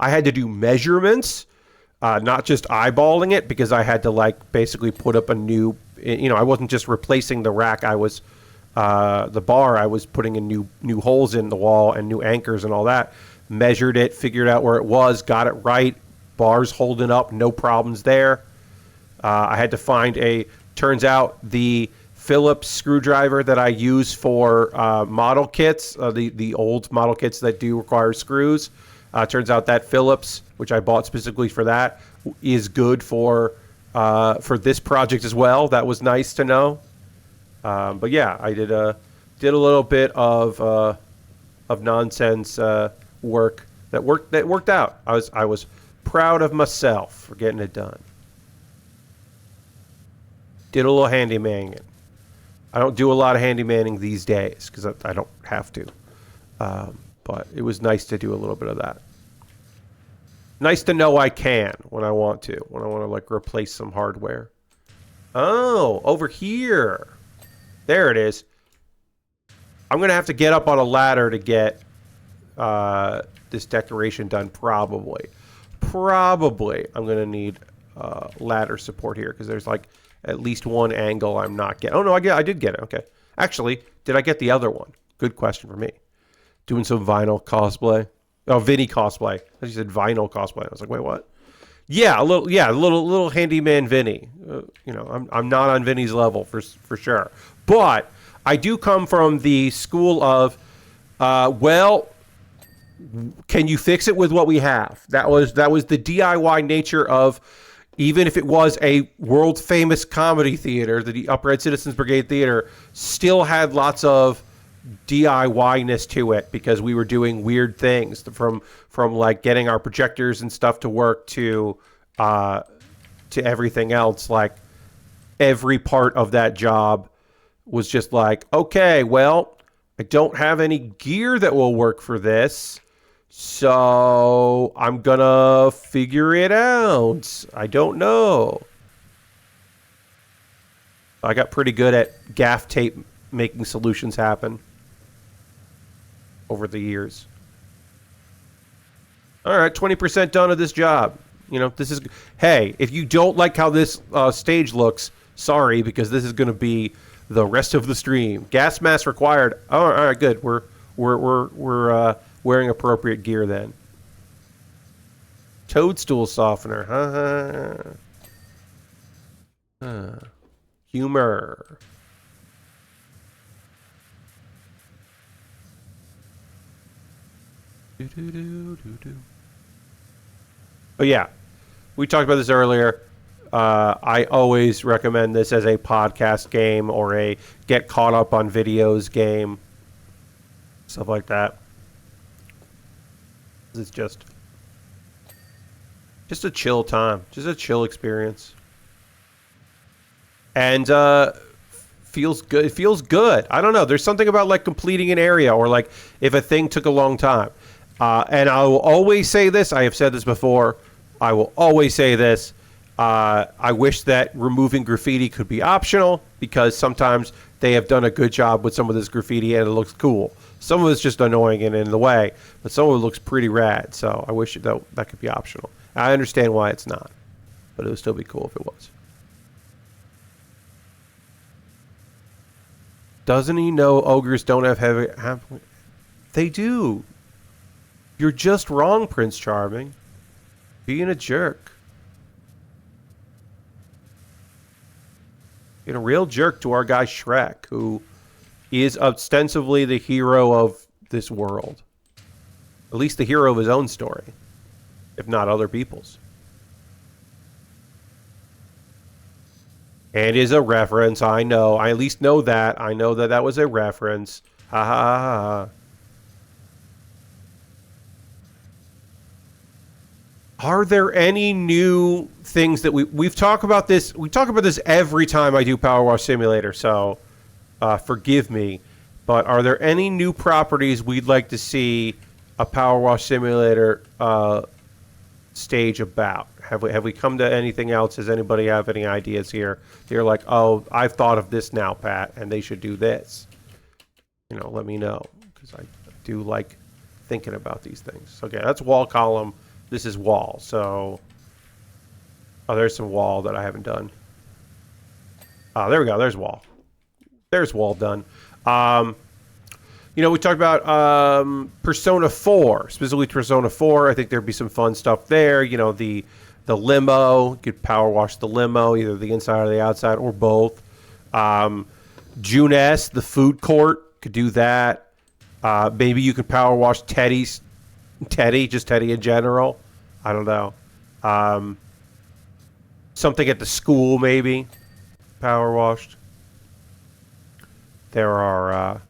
had to do measurements, not just eyeballing it, because I had to like basically put up a new, I wasn't just replacing the rack. I was, the bar, I was putting in new holes in the wall and new anchors and all that. Measured it, figured out where it was, got it right. Bars holding up, no problems there. I had to find turns out the Phillips screwdriver that I use for model kits, the old model kits that do require screws. Turns out that Phillips, which I bought specifically for that, is good for this project as well. That was nice to know. But yeah, I did a little bit of nonsense work that worked out. I was proud of myself for getting it done. Did a little handymanning. I don't do a lot of handymanning these days because I don't have to. But it was nice to do a little bit of that. Nice to know I can when I want to like replace some hardware. Oh, over here. There it is. I'm going to have to get up on a ladder to get this decoration done, probably. I'm going to need ladder support here because there's like at least one angle I'm not getting. Oh, no, I did get it. Okay. Actually, did I get the other one? Good question for me. Doing some vinyl cosplay. Oh, Vinny cosplay. I just said vinyl cosplay. I was like, wait, what? Yeah, a little handyman Vinny. I'm not on Vinny's level for sure. But I do come from the school of, well, can you fix it with what we have? That was the DIY nature of, even if it was a world famous comedy theater, the Upright Citizens Brigade Theater still had lots of DIY-ness to it because we were doing weird things from like getting our projectors and stuff to work to everything else. Like every part of that job was just like, okay, well, I don't have any gear that will work for this, so I'm gonna figure it out. I don't know. I got pretty good at gaff tape making solutions happen over the years. All right, 20% done of this job. This is... Hey, if you don't like how this stage looks, sorry, because this is going to be the rest of the stream. Gas mask required. Oh, all right, good. We're wearing appropriate gear then. Toadstool softener. Humor. Oh yeah, we talked about this earlier. I always recommend this as a podcast game or a get caught up on videos game, stuff like that. It's just a chill time, just a chill experience, and feels good. It feels good. I don't know. There's something about like completing an area or like if a thing took a long time. And I will always say this. I have said this before. I will always say this. I wish that removing graffiti could be optional because sometimes they have done a good job with some of this graffiti and it looks cool. Some of it's just annoying and in the way, but some of it looks pretty rad. So I wish that could be optional. I understand why it's not, but it would still be cool if it was. Doesn't he know ogres don't have They do. You're just wrong, Prince Charming. Being a jerk. Being a real jerk to our guy Shrek, who is ostensibly the hero of this world. At least the hero of his own story, if not other people's. And is a reference, I know. I at least know that. I know that was a reference. Ha ha ha. Ha. Are there any new things that we've talked about this? We talk about this every time I do Power Wash Simulator, so forgive me. But are there any new properties we'd like to see a Power Wash Simulator stage about? Have we come to anything else? Does anybody have any ideas here? They're like, oh, I've thought of this now, Pat, and they should do this. Let me know, because I do like thinking about these things. Okay, that's wall column. This is wall, so... Oh, there's some wall that I haven't done. Oh, there we go. There's wall. There's wall done. We talked about Persona 4, specifically Persona 4. I think there'd be some fun stuff there. The limo. You could power wash the limo, either the inside or the outside, or both. June S, the food court, could do that. Maybe you could power wash Teddy in general. I don't know. Something at the school, maybe. Power washed. There are,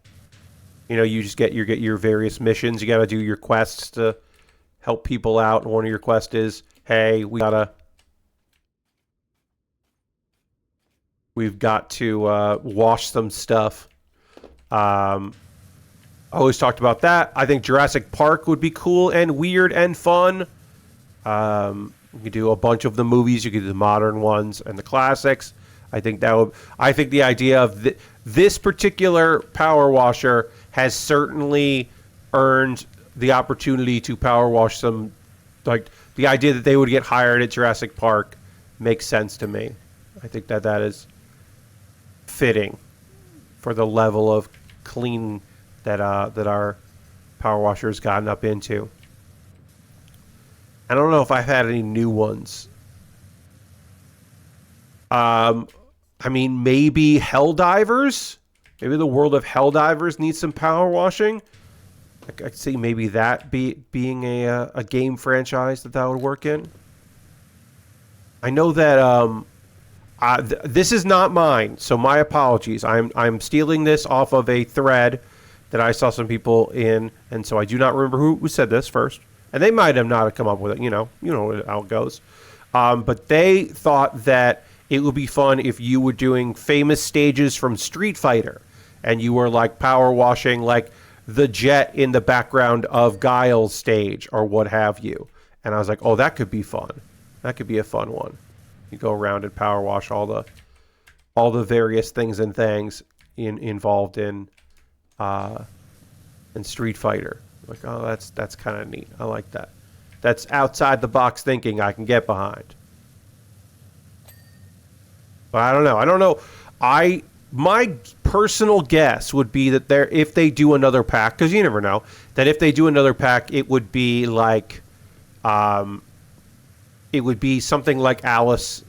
you just get your various missions. You got to do your quests to help people out. And one of your quests is, hey, we've got to wash some stuff. I always talked about that. I think Jurassic Park would be cool and weird and fun. You could do a bunch of the movies. You could do the modern ones and the classics. I think the idea of this particular power washer has certainly earned the opportunity to power wash some. Like, the idea that they would get hired at Jurassic Park makes sense to me. I think that is fitting for the level of clean that our power washer has gotten up into. I don't know if I've had any new ones. Maybe Helldivers. Maybe the world of Helldivers needs some power washing. I could see maybe that being a game franchise that would work in. I know that this is not mine, so my apologies. I'm stealing this off of a thread that I saw some people in, and so I do not remember who said this first. And they might have not come up with it, you know how it goes. But they thought that it would be fun if you were doing famous stages from Street Fighter, and you were like power washing like the jet in the background of Guile's stage or what have you. And I was like, oh, that could be fun. That could be a fun one. You go around and power wash all the various things and things involved in Street Fighter. Like, oh, that's kind of neat. I like that. That's outside the box thinking I can get behind. But I don't know. My personal guess would be that if they do another pack, because you never know, that if they do another pack, it would be like, it would be something like Alice's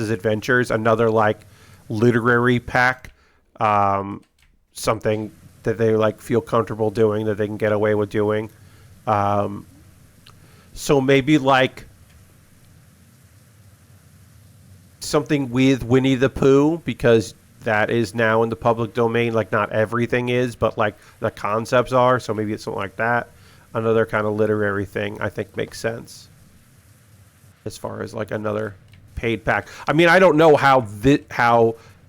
Adventures, another like literary pack, something that they like feel comfortable doing, that they can get away with doing. So maybe like something with Winnie the Pooh, because that is now in the public domain. Like, not everything is, but like the concepts are. So maybe it's something like that. Another kind of literary thing I think makes sense. As far as like another paid pack. I mean, I don't know how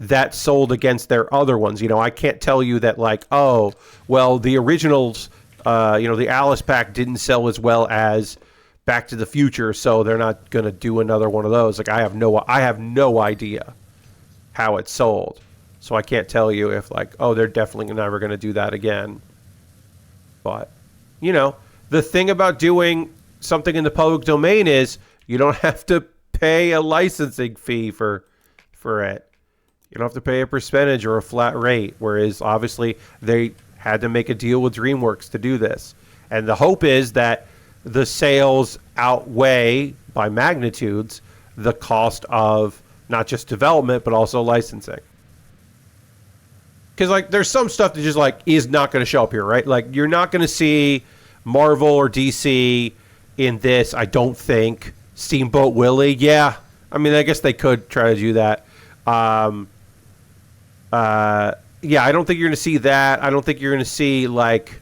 that sold against their other ones. I can't tell you that like, oh, well, the originals, the Alice pack didn't sell as well as Back to the Future, so they're not going to do another one of those. Like, I have no idea how it sold. So I can't tell you if like, oh, they're definitely never going to do that again. But, the thing about doing something in the public domain is you don't have to pay a licensing fee for it. You don't have to pay a percentage or a flat rate, whereas obviously they had to make a deal with DreamWorks to do this. And the hope is that the sales outweigh by magnitudes the cost of not just development, but also licensing. Because like there's some stuff that just like is not going to show up here, right? Like you're not going to see Marvel or DC in this, I don't think. Steamboat Willie, yeah. I mean, I guess they could try to do that. yeah, I don't think you're going to see that. I don't think you're going to see like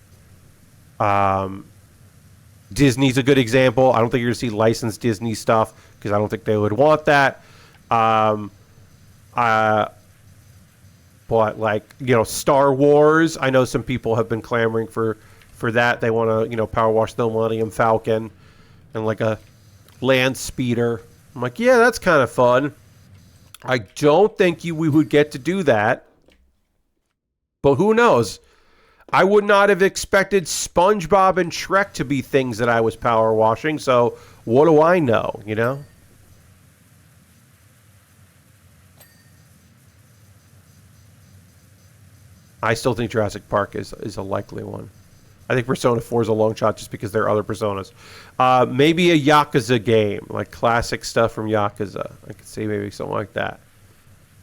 Disney's a good example. I don't think you're going to see licensed Disney stuff because I don't think they would want that. Um, uh, but like, you know, Star Wars, I know some people have been clamoring for that. They want to, you know, power wash the Millennium Falcon and like a land speeder. I'm like, yeah, that's kind of fun. I don't think we would get to do that, but who knows? I would not have expected SpongeBob and Shrek to be things that I was power washing. So what do I know? You know. I still think Jurassic Park is a likely one. I think Persona 4 is a long shot just because there are other Personas. Maybe a Yakuza game, like classic stuff from Yakuza. I could see maybe something like that.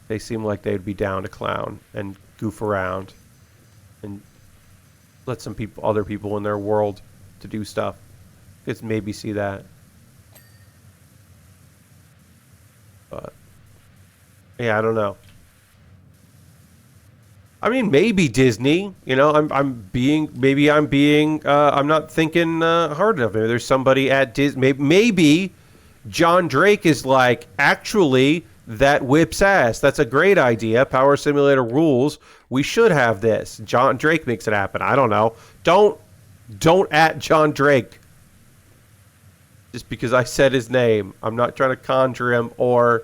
They seem like they'd be down to clown and goof around and let some people, other people in their world to do stuff. Let's maybe see that. But yeah, I don't know. I mean, maybe Disney. You know, I'm not thinking hard enough. Maybe there's somebody at Disney. Maybe John Drake is like, actually, that whips ass. That's a great idea. Power Simulator rules. We should have this. John Drake makes it happen. I don't know. Don't at John Drake. Just because I said his name. I'm not trying to conjure him or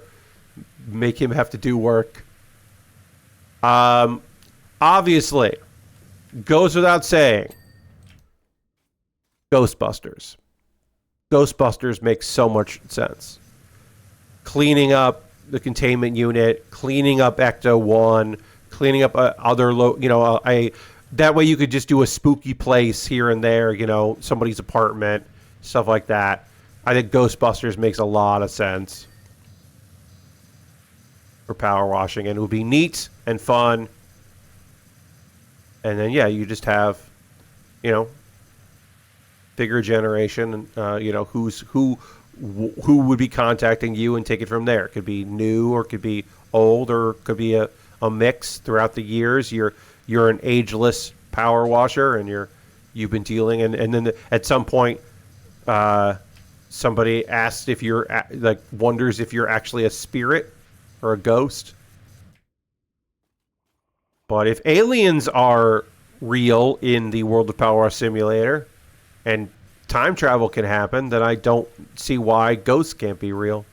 make him have to do work. Obviously, goes without saying, Ghostbusters. Ghostbusters makes so much sense. Cleaning up the containment unit, cleaning up Ecto 1, cleaning up that way you could just do a spooky place here and there, you know, somebody's apartment, stuff like that. I think Ghostbusters makes a lot of sense for power washing, and it would be neat and fun. And then, yeah, you just have, you know, bigger generation, you know, who would be contacting you and take it from there. It could be new or it could be old or it could be a mix throughout the years. You're an ageless power washer and you've been dealing. And then at some point, somebody asks if you're, like, wonders if you're actually a spirit or a ghost. But if aliens are real in the World of Power Simulator and time travel can happen, then I don't see why ghosts can't be real.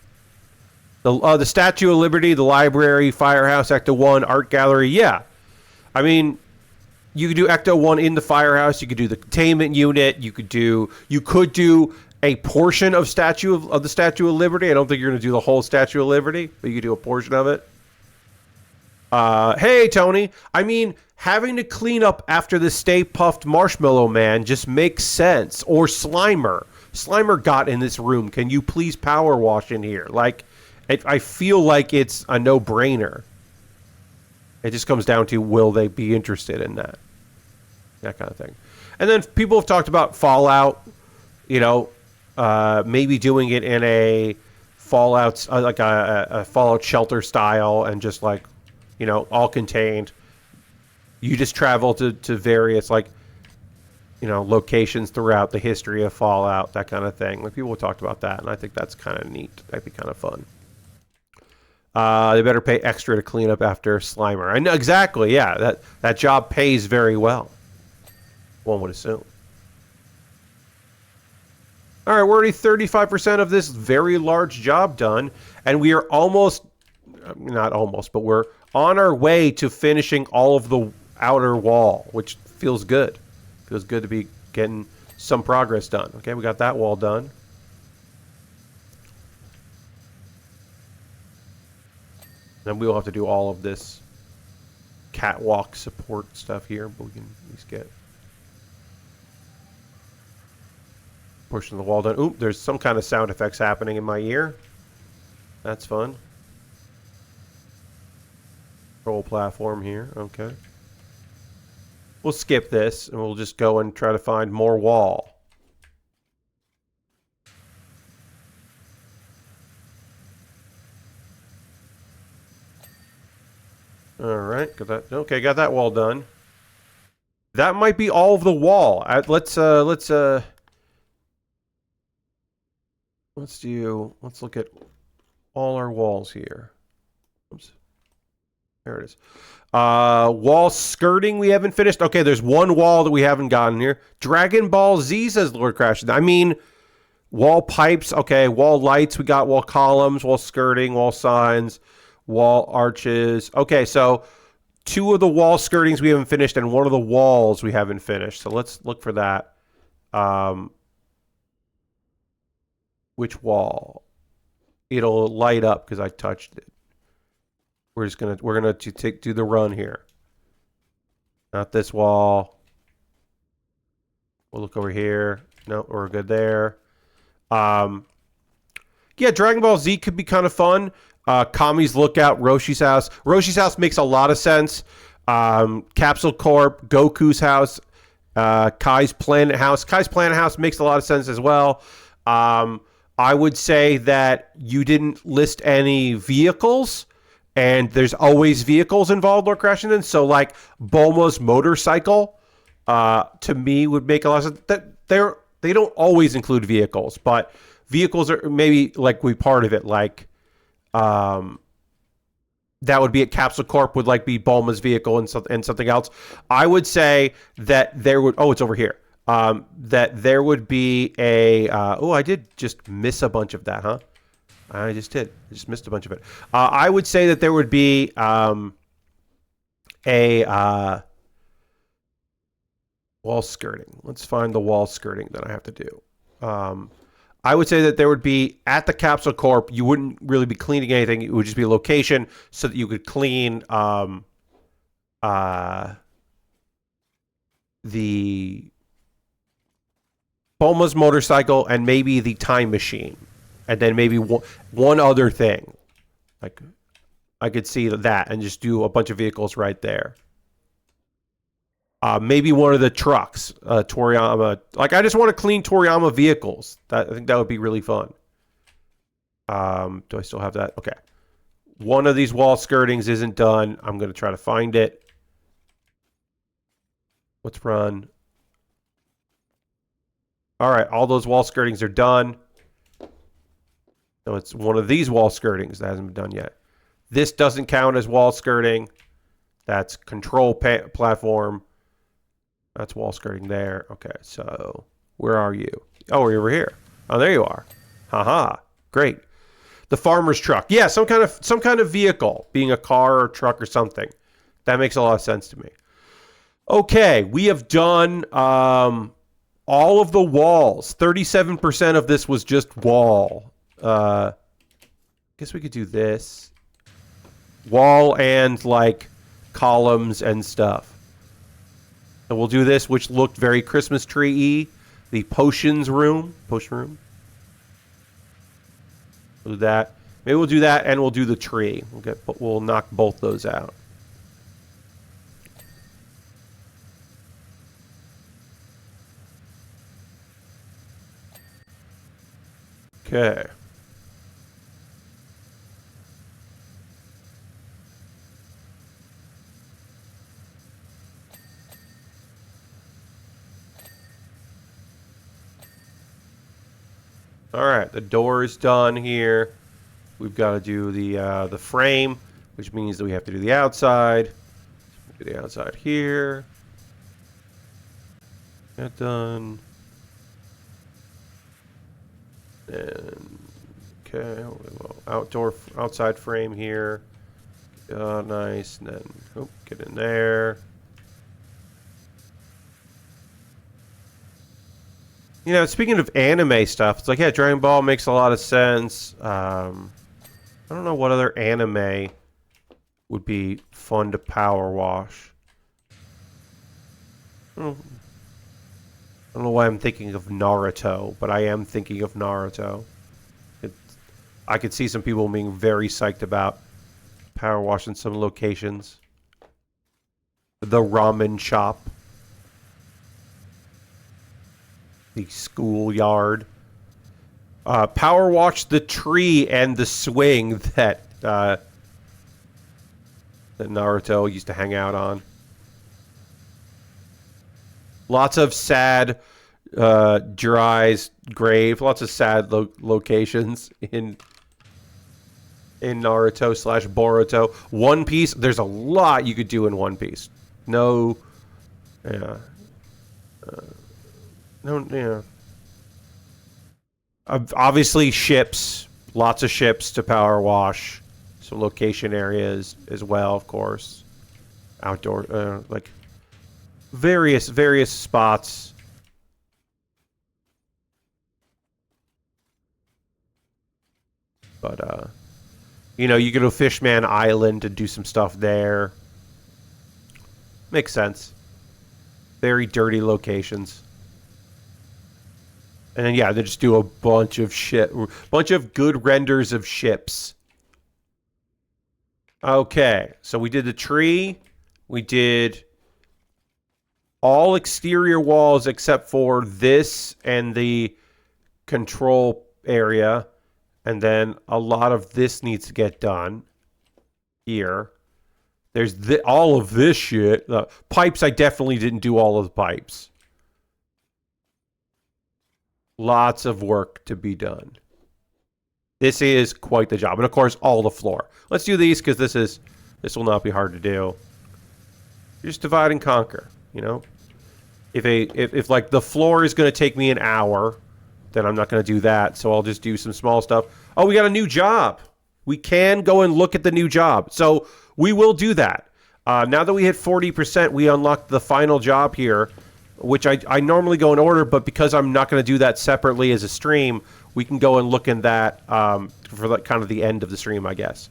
The Statue of Liberty, the library, Firehouse, Ecto 1, Art Gallery, yeah. I mean, you could do Ecto 1 in the Firehouse, you could do the containment unit, you could do a portion of the Statue of Liberty. I don't think you're going to do the whole Statue of Liberty, but you could do a portion of it. Hey, Tony. I mean, having to clean up after the Stay Puft Marshmallow Man just makes sense. Or Slimer. Slimer got in this room. Can you please power wash in here? Like, I feel like it's a no-brainer. It just comes down to, will they be interested in that? That kind of thing. And then people have talked about Fallout, you know, maybe doing it in a Fallout, like a Fallout shelter style and just like, you know, all contained. You just travel to various, like, you know, locations throughout the history of Fallout, that kind of thing. Like, people have talked about that, and I think that's kind of neat. That'd be kind of fun. They better pay extra to clean up after Slimer. I know exactly, yeah. That job pays very well. One would assume. All right, we're already 35% of this very large job done, and we are almost, not almost, but we're on our way to finishing all of the outer wall, which feels good. Feels good to be getting some progress done. Okay, we got that wall done. Then we will have to do all of this catwalk support stuff here, but we can at least get portion of the wall done. Oop, there's some kind of sound effects happening in my ear. That's fun. Control platform here. Okay. We'll skip this and we'll just go and try to find more wall. All right, got that. Okay, got that wall done. That might be all of the wall. Let's let's look at all our walls here. Oops. There it is. Wall skirting we haven't finished. Okay, there's one wall that we haven't gotten here. Dragon Ball Z, says Lord Crash. I mean, wall pipes. Okay, wall lights. We got wall columns, wall skirting, wall signs, wall arches. Okay, so 2 of the wall skirtings we haven't finished and 1 of the walls we haven't finished. So let's look for that. Which wall? It'll light up because I touched it. We're gonna do the run here. Not this wall. We'll look over here. No, we're good there. Yeah, Dragon Ball Z could be kind of fun. Kami's Lookout, Roshi's house. Roshi's house makes a lot of sense. Capsule Corp, Goku's house, Kai's Planet House. Kai's Planet House makes a lot of sense as well. I would say that you didn't list any vehicles. And there's always vehicles involved, Lord Crashington. So, like, Bulma's motorcycle, to me, would make a lot of sense. They don't always include vehicles, but vehicles are maybe, like, we part of it. Like, that would be at Capsule Corp, would, like, be Bulma's vehicle and something else. I would say that there would... Oh, it's over here. That there would be a... oh, I did just miss a bunch of that, huh? I just did. I just missed a bunch of it. I would say that there would be wall skirting. Let's find the wall skirting that I have to do. I would say that there would be, at the Capsule Corp, you wouldn't really be cleaning anything. It would just be a location so that you could clean the Bulma's motorcycle and maybe the time machine. And then maybe one other thing. Like, I could see that and just do a bunch of vehicles right there. Maybe one of the trucks, Toriyama. Like, I just want to clean Toriyama vehicles. I think that would be really fun. Do I still have that? Okay. One of these wall skirtings isn't done. I'm going to try to find it. Let's run. All right, all those wall skirtings are done. So it's one of these wall skirtings that hasn't been done yet. This doesn't count as wall skirting. That's control platform. That's wall skirting there. Okay, so where are you? Oh, you're over here. Oh, there you are. Haha, great. The farmer's truck. Yeah, some kind of vehicle, being a car or truck or something. That makes a lot of sense to me. Okay, we have done all of the walls. 37% of this was just wall. Guess we could do this. Wall and, like, columns and stuff. And we'll do this, which looked very Christmas tree-y. The potion room. We'll do that. Maybe we'll do that and we'll do the tree. We'll knock both those out. Okay. All right, the door is done here. We've got to do the frame, which means that we have to do the outside. Do the outside here. That done. And okay, outside frame here. Nice. And then get in there. You know, speaking of anime stuff, it's like, yeah, Dragon Ball makes a lot of sense. I don't know what other anime would be fun to power wash. I don't know why I'm thinking of Naruto, but I am thinking of Naruto. I could see some people being very psyched about power wash in some locations. The ramen shop. The schoolyard. Power wash the tree and the swing that that Naruto used to hang out on. Lots of sad Jiraiya's grave. Lots of sad locations in Naruto / Boruto. One Piece. There's a lot you could do in One Piece. No. Yeah. No. Yeah. Obviously, ships. Lots of ships to power wash. Some location areas as well, of course. Outdoor, like various spots. But you know, you go to Fishman Island to do some stuff there. Makes sense. Very dirty locations. And then, yeah, they just do a bunch of good renders of ships. Okay, so we did the tree. We did all exterior walls except for this and the control area. And then a lot of this needs to get done here. There's all of this shit. Pipes, I definitely didn't do all of the pipes. Lots of work to be done. This is quite the job. And of course, all the floor. Let's do these because this will not be hard to do. Just divide and conquer, you know? If like the floor is going to take me an hour, then I'm not going to do that. So I'll just do some small stuff. Oh, we got a new job. We can go and look at the new job. So we will do that. Now that we hit 40%, we unlocked the final job here, which I normally go in order, but because I'm not going to do that separately as a stream, we can go and look in that for like kind of the end of the stream, I guess,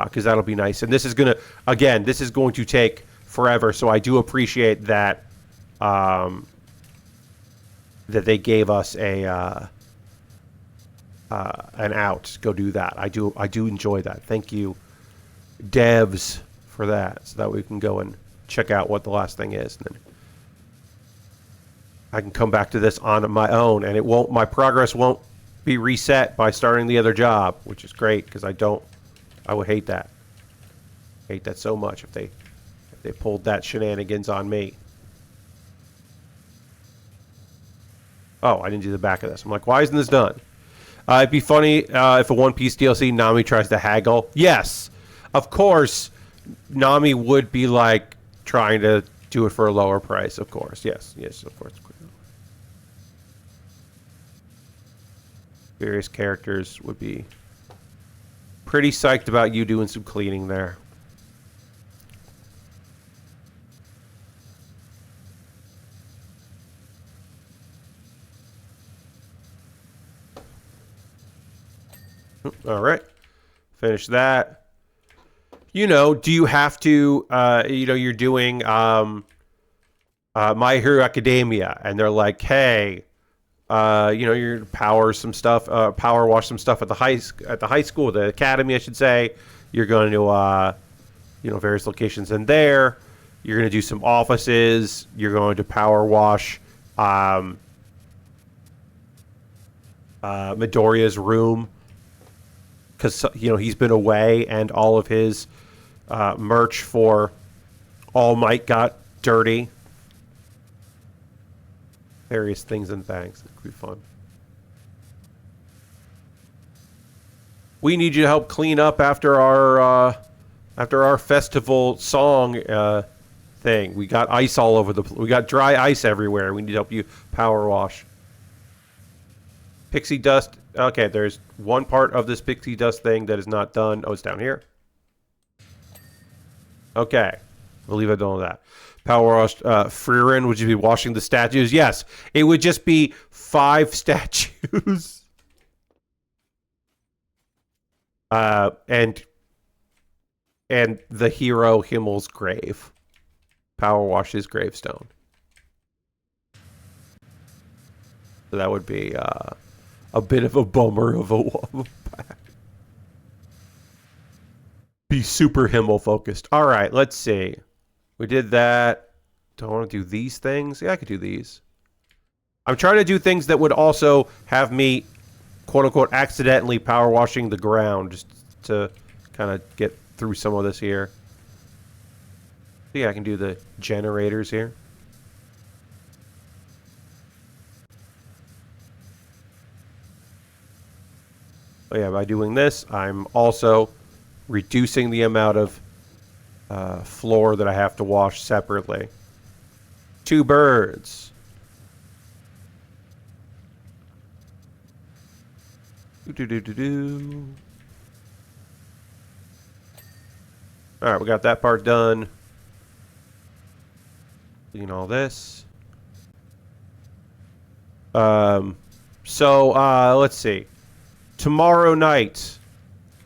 because that'll be nice. And this is going to, again, this is going to take forever, so I do appreciate that that they gave us an out. Go do that. I do enjoy that. Thank you, devs, for that, so that we can go and check out what the last thing is, and then I can come back to this on my own, and my progress won't be reset by starting the other job, which is great because I would hate that. Hate that so much if they pulled that shenanigans on me. Oh, I didn't do the back of this. I'm like, why isn't this done? It'd be funny if a One Piece DLC Nami tries to haggle. Yes, of course, Nami would be like trying to do it for a lower price. Of course, yes, of course. Various characters would be pretty psyched about you doing some cleaning there. All right. Finish that. You know, do you have to, you know, you're doing My Hero Academia, and they're like, hey, you know, you're power some stuff, power wash some stuff at the high school, the academy, I should say. You're going to, you know, various locations in there. You're going to do some offices. You're going to power wash Midoriya's room because, you know, he's been away and all of his merch for All Might got dirty. Various things and things. It could be fun. We need you to help clean up after our festival song thing. We got ice all over we got dry ice everywhere. We need to help you power wash. Pixie dust. Okay, there's one part of this pixie dust thing that is not done. Oh, it's down here. Okay. I believe I've done that. Power wash Frieren, would you be washing the statues? Yes. It would just be 5 statues. And the hero Himmel's grave. Power wash his gravestone. So that would be a bit of a bummer of a be super Himmel focused. All right, let's see. We did that. Do I want to do these things? Yeah, I could do these. I'm trying to do things that would also have me, quote unquote, accidentally power washing the ground just to kind of get through some of this here. Yeah, I can do the generators here. But yeah, by doing this, I'm also reducing the amount of floor that I have to wash separately. 2 birds. Do. All right, we got that part done. Clean all this. Let's see. Tomorrow night,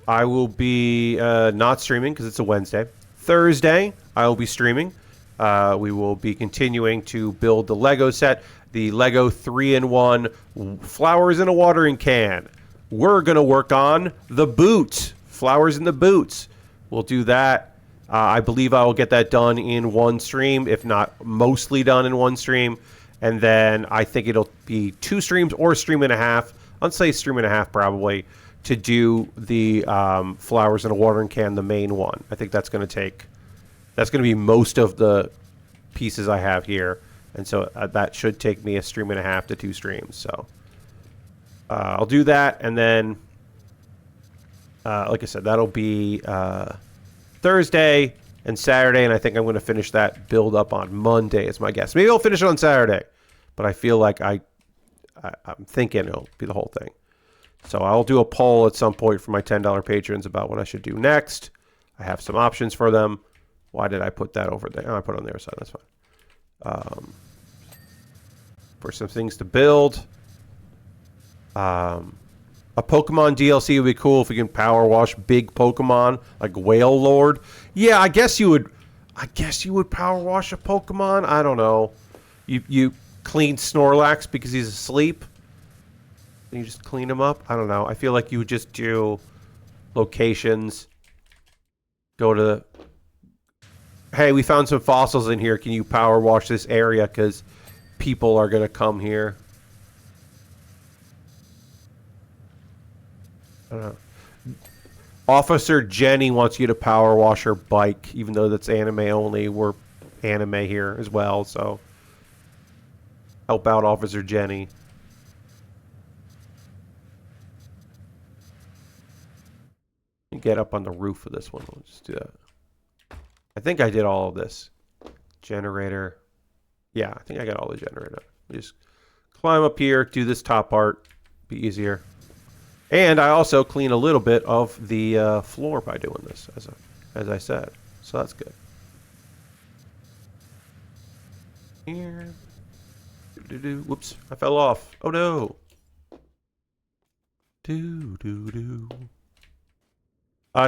I will be not streaming because it's a Wednesday. Thursday, I will be streaming. We will be continuing to build the Lego set, the Lego 3-in-1 flowers in a watering can. We're going to work on the boot, flowers in the boots. We'll do that. I believe I will get that done in one stream, if not mostly done in one stream. And then I think it'll be 2 streams or a stream and a half. I'd say stream and a half probably to do the flowers in a watering can, the main one. I think that's going to be most of the pieces I have here. And so that should take me a stream and a half to 2 streams. So I'll do that. And then, like I said, that'll be Thursday and Saturday. And I think I'm going to finish that build up on Monday is my guess. Maybe I'll finish it on Saturday. But I feel like I'm thinking it'll be the whole thing. So I'll do a poll at some point for my $10 patrons about what I should do next. I have some options for them. Why did I put that over there? Oh, I put it on the other side. That's fine. For some things to build. A Pokemon DLC would be cool if we can power wash big Pokemon like Whale Lord. Yeah, I guess you would power wash a Pokemon. I don't know. You clean Snorlax because he's asleep. And you just clean him up. I don't know. I feel like you would just do locations. Go to. Hey, we found some fossils in here. Can you power wash this area because people are gonna come here? I don't know. Officer Jenny wants you to power wash her bike, even though that's anime only. We're anime here as well, so help out Officer Jenny. Get up on the roof of this one. We'll just do that. I think I did all of this. Generator. Yeah, I think I got all the generator. Just climb up here, do this top part. Be easier. And I also clean a little bit of the floor by doing this, as I said. So that's good. Here. Whoops, I fell off. Oh no.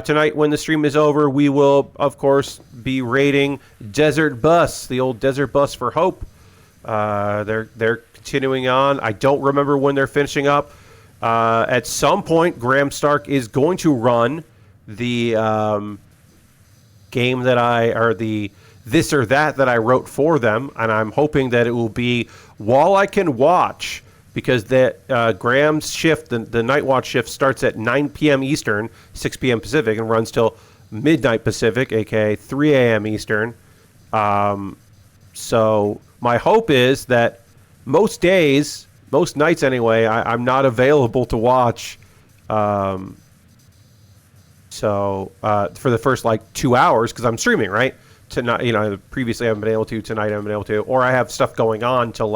Tonight, when the stream is over, we will, of course, be raiding Desert Bus, the old Desert Bus for Hope. They're continuing on. I don't remember when they're finishing up. At some point, Graham Stark is going to run the game the this or that I wrote for them, and I'm hoping that it will be while I can watch. Because Graham's shift, the night watch shift, starts at 9 p.m. Eastern, 6 p.m. Pacific, and runs till midnight Pacific, a.k.a. 3 a.m. Eastern. So my hope is that most days, most nights anyway, I'm not available to watch. For the first, 2 hours, because I'm streaming, right? Tonight, previously I haven't been able to. Tonight I haven't been able to. Or I have stuff going on till,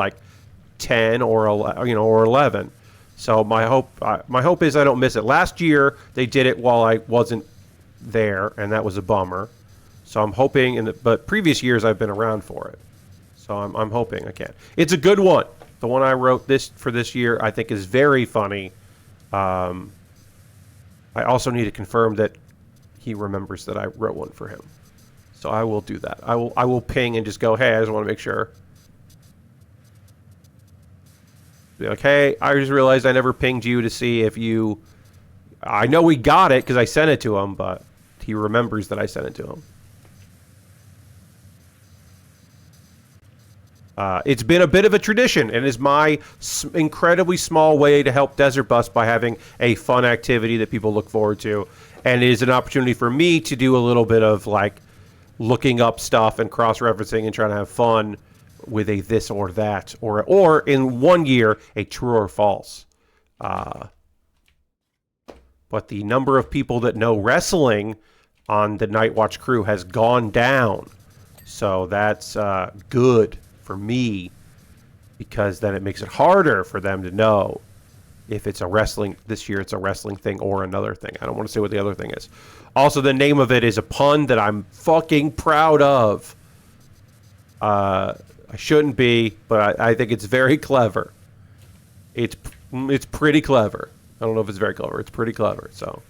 10 or 11. So my hope is I don't miss it. Last year they did it while I wasn't there, and that was a bummer. So I'm hoping, but previous years I've been around for it. So I'm hoping I can. It's a good one. The one I wrote for this year I think is very funny. I also need to confirm that he remembers that I wrote one for him. So I will do that. I will ping and just go, hey, I just want to make sure. Be like, hey, I just realized I never pinged you to see if you... I know we got it because I sent it to him, but he remembers that I sent it to him. It's been a bit of a tradition, and is my incredibly small way to help Desert Bus by having a fun activity that people look forward to. And it is an opportunity for me to do a little bit of, looking up stuff and cross-referencing and trying to have fun with a this or that, or in 1 year, a true or false. But the number of people that know wrestling on the Night Watch crew has gone down. So that's good for me, because then it makes it harder for them to know if it's a wrestling, this year it's a wrestling thing or another thing. I don't want to say what the other thing is. Also, the name of it is a pun that I'm fucking proud of. I shouldn't be, but I think it's very clever. It's pretty clever. I don't know if it's very clever. It's pretty clever. So,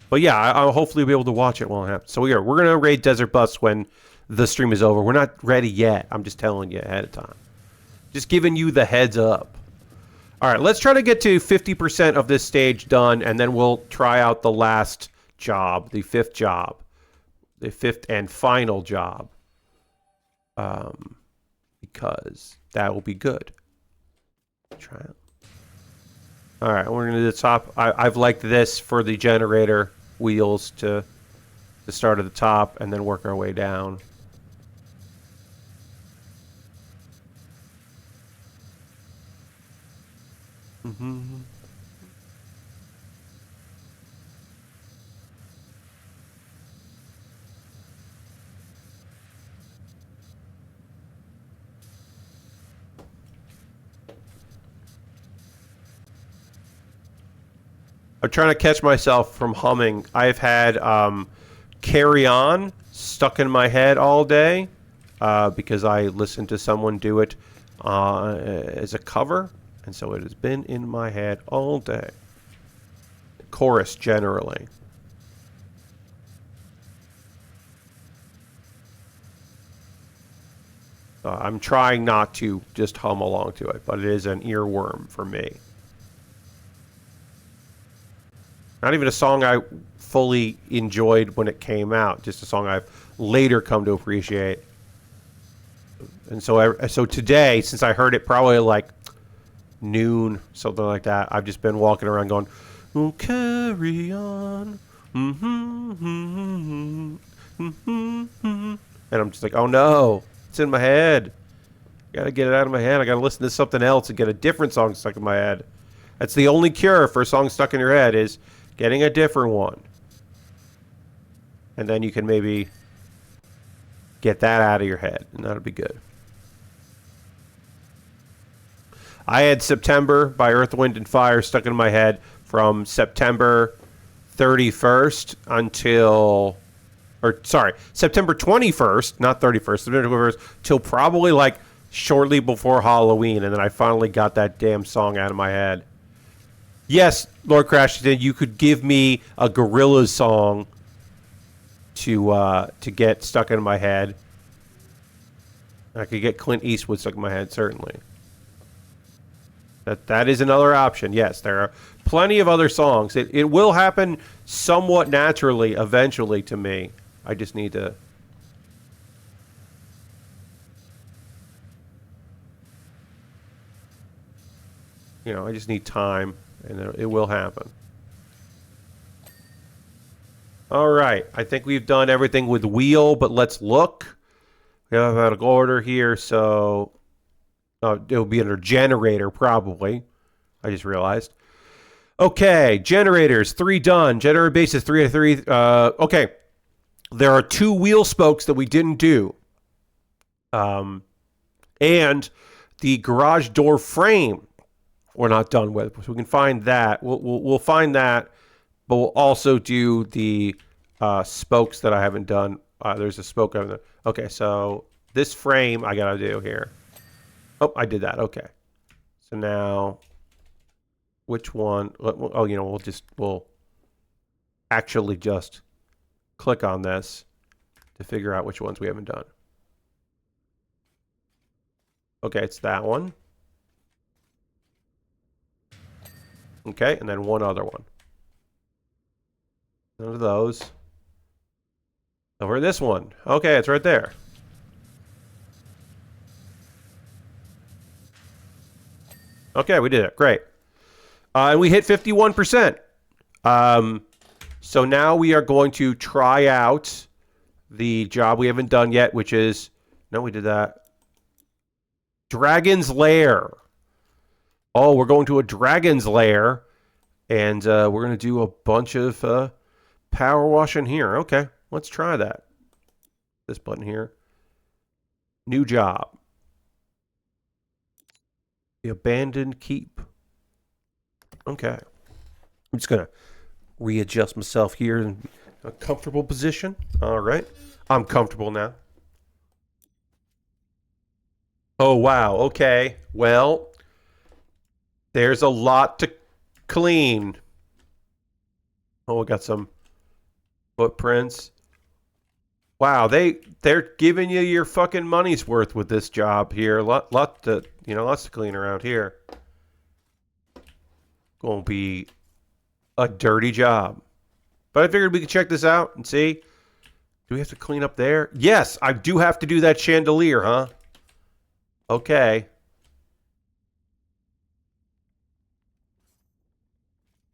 but yeah, I'll hopefully be able to watch it while it happens. So we're gonna raid Desert Bus when the stream is over. We're not ready yet. I'm just telling you ahead of time. Just giving you the heads up. All right, let's try to get to 50% of this stage done, and then we'll try out the last job, the fifth job, the fifth and final job. Because that will be good. Try it. All right, we're gonna do the top. I've liked this for the generator wheels to start at the top and then work our way down. I'm trying to catch myself from humming. I've had Carry On stuck in my head all day because I listened to someone do it as a cover, and so it has been in my head all day. Chorus, generally. I'm trying not to just hum along to it, but it is an earworm for me. Not even a song I fully enjoyed when it came out, just a song I've later come to appreciate. And so today, since I heard it probably like noon, something like that, I've just been walking around going, oh, carry on. And I'm just like, oh no, it's in my head. Gotta get it out of my head. I gotta listen to something else and get a different song stuck in my head. That's the only cure for a song stuck in your head, is getting a different one. And then you can maybe get that out of your head, and that'll be good. I had September by Earth, Wind, and Fire stuck in my head from September 31st until... September 21st, not 31st, September 21st, till probably like shortly before Halloween, and then I finally got that damn song out of my head. Yes, Lord Crashington, you could give me a Gorillaz song to get stuck in my head. I could get Clint Eastwood stuck in my head, certainly. That is another option. Yes, there are plenty of other songs. It will happen somewhat naturally eventually to me. I just need to... I just need time, and it will happen. All right. I think we've done everything with wheel, but let's look. We have out of order here, so... it'll be under generator, probably. I just realized. Okay, generators, 3 done. Generator bases, 3 out of 3. Okay. There are 2 wheel spokes that we didn't do. And the garage door frame we're not done with. So we can find that. We'll find that, but we'll also do the spokes that I haven't done. There's a spoke over there. Okay, so this frame I gotta do here. Oh, I did that. Okay. So now, which one? Oh, we'll actually just click on this to figure out which ones we haven't done. Okay, it's that one. Okay, and then one other one. None of those. Over this one. Okay, it's right there. Okay, we did it. Great. And we hit 51%. So now we are going to try out the job we haven't done yet, which is... No, we did that. Dragon's Lair. Oh, we're going to a dragon's lair. And we're going to do a bunch of power wash in here. Okay, let's try that. This button here. New job. The abandoned keep. Okay. I'm just going to readjust myself here in a comfortable position. All right. I'm comfortable now. Oh, wow. Okay. Well, there's a lot to clean. Oh, we got some footprints. Wow, they're giving you your fucking money's worth with this job here. Lots to clean around here. Gonna be a dirty job. But I figured we could check this out and see. Do we have to clean up there? Yes, I do have to do that chandelier, huh? Okay.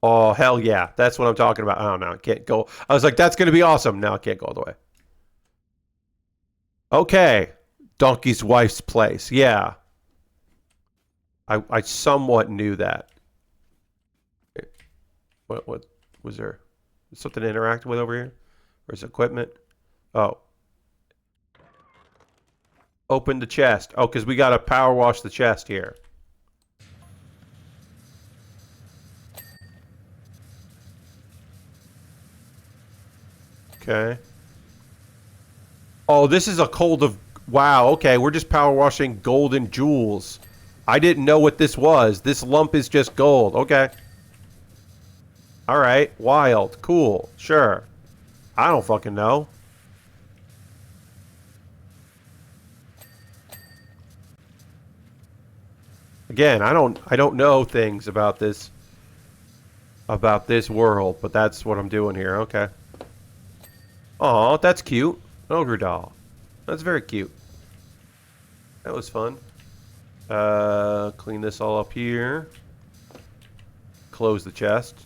Oh, hell yeah. That's what I'm talking about. Oh, no, I can't go. I was like, that's going to be awesome. Now I can't go all the way. Okay. Donkey's wife's place. Yeah. I somewhat knew that. What was there? Something to interact with over here? Or is it equipment? Oh. Open the chest. Oh, because we got to power wash the chest here. Okay. Oh, this is a cold of... Wow, okay. We're just power washing golden jewels. I didn't know what this was. This lump is just gold. Okay. All right. Wild. Cool. Sure. I don't fucking know. Again, I don't know things about this world, but that's what I'm doing here. Okay. Aw, that's cute. Ogre doll. That's very cute. That was fun. Clean this all up here. Close the chest.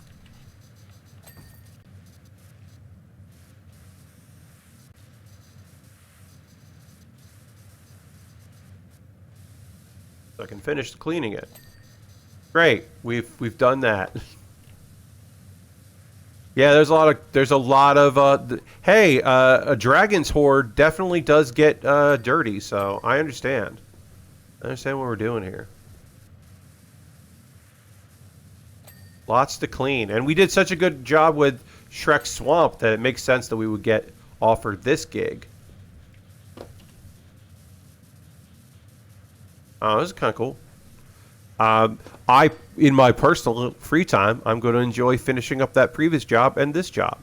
So I can finish cleaning it. Great. We've done that. Yeah, there's a lot of hey, a dragon's horde definitely does get dirty, so I understand. I understand what we're doing here. Lots to clean, and we did such a good job with Shrek's swamp that it makes sense that we would get offered this gig. Oh, this is kind of cool. In my personal free time, I'm going to enjoy finishing up that previous job and this job.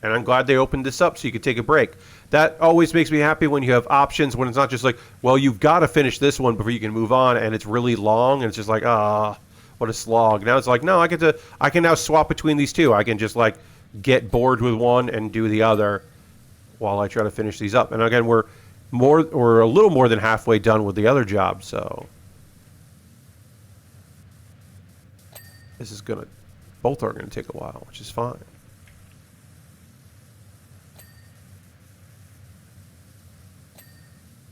And I'm glad they opened this up so you could take a break. That always makes me happy when you have options, when it's not just like, well, you've got to finish this one before you can move on, and it's really long, and it's just like, what a slog. Now it's like, no, I can now swap between these two. I can just like get bored with one and do the other while I try to finish these up. And again, we're a little more than halfway done with the other job, so this is both are gonna take a while, which is fine.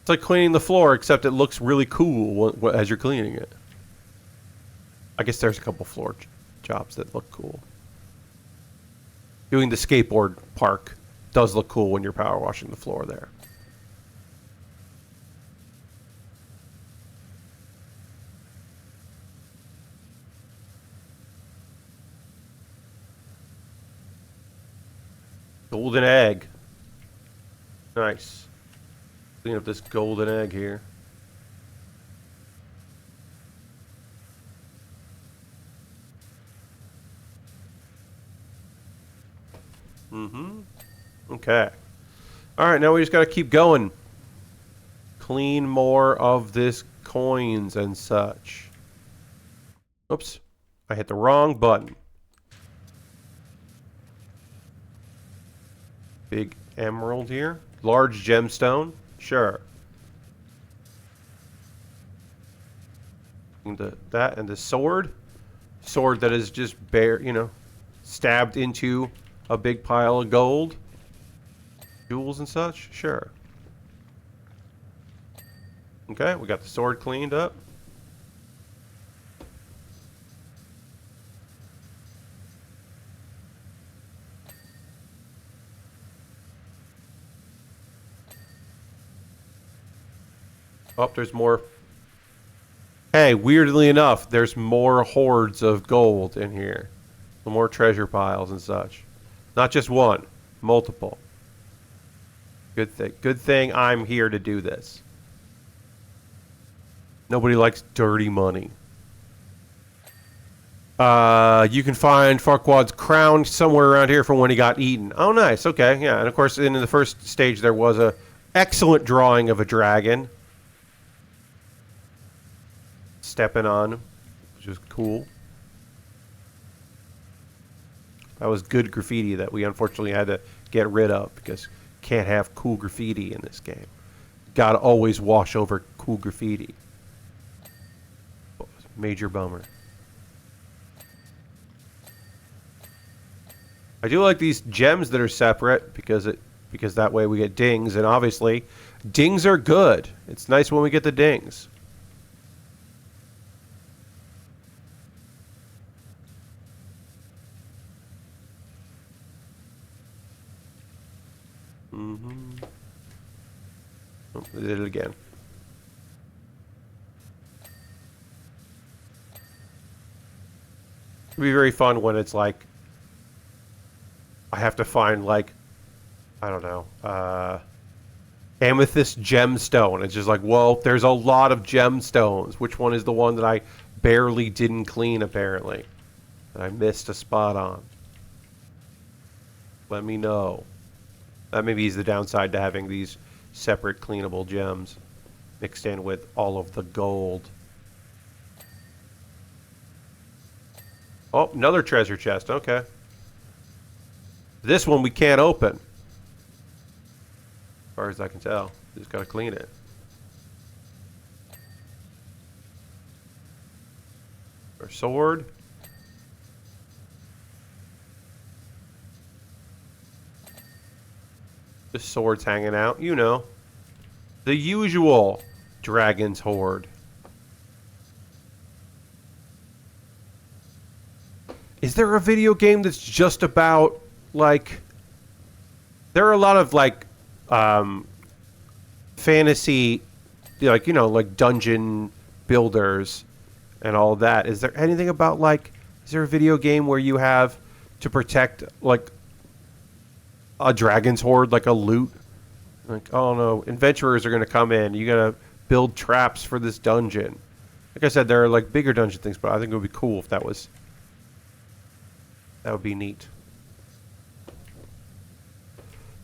It's like cleaning the floor, except it looks really cool as you're cleaning it. I guess there's a couple floor jobs that look cool. Doing the skateboard park does look cool when you're power washing the floor there. Golden egg. Nice. Clean up this golden egg here. Okay. Alright, now we just gotta keep going. Clean more of this coins and such. Oops. I hit the wrong button. Big emerald here. Large gemstone. Sure. And that and the sword. sword that is just bare, you know, stabbed into a big pile of gold, jewels and such. Sure. Okay, we got the sword cleaned up. Oh, there's more. Hey, weirdly enough, there's more hordes of gold in here. More treasure piles and such. Not just one, multiple. Good thing. Good thing I'm here to do this. Nobody likes dirty money. You can find Farquaad's crown somewhere around here from when he got eaten. Oh, nice. Okay, yeah. And of course, in the first stage, there was a excellent drawing of a dragon stepping on, which was cool. That was good graffiti that we unfortunately had to get rid of because can't have cool graffiti in this game. Gotta always wash over cool graffiti. Major bummer. I do like these gems that are separate because that way we get dings, and obviously dings are good. It's nice when we get the dings. Oh, they did it again. It'd be very fun when it's like I have to find like I don't know amethyst gemstone. It's just like, well, there's a lot of gemstones. Which one is the one that I barely didn't clean apparently? That I missed a spot on. Let me know. That maybe is the downside to having these separate cleanable gems mixed in with all of the gold. Oh, another treasure chest. Okay. This one we can't open. As far as I can tell. Just gotta clean it. Our sword. The sword's hanging out, you know. The usual dragon's horde. Is there a video game that's just about, like... There are a lot of, like, fantasy, like, you know, like dungeon builders and all that. Is there anything about, like... Is there a video game where you have to protect, like... a dragon's horde, like a loot? Like, oh no, adventurers are going to come in. You got to build traps for this dungeon. Like I said, there are like bigger dungeon things, but I think it would be cool if that was... That would be neat.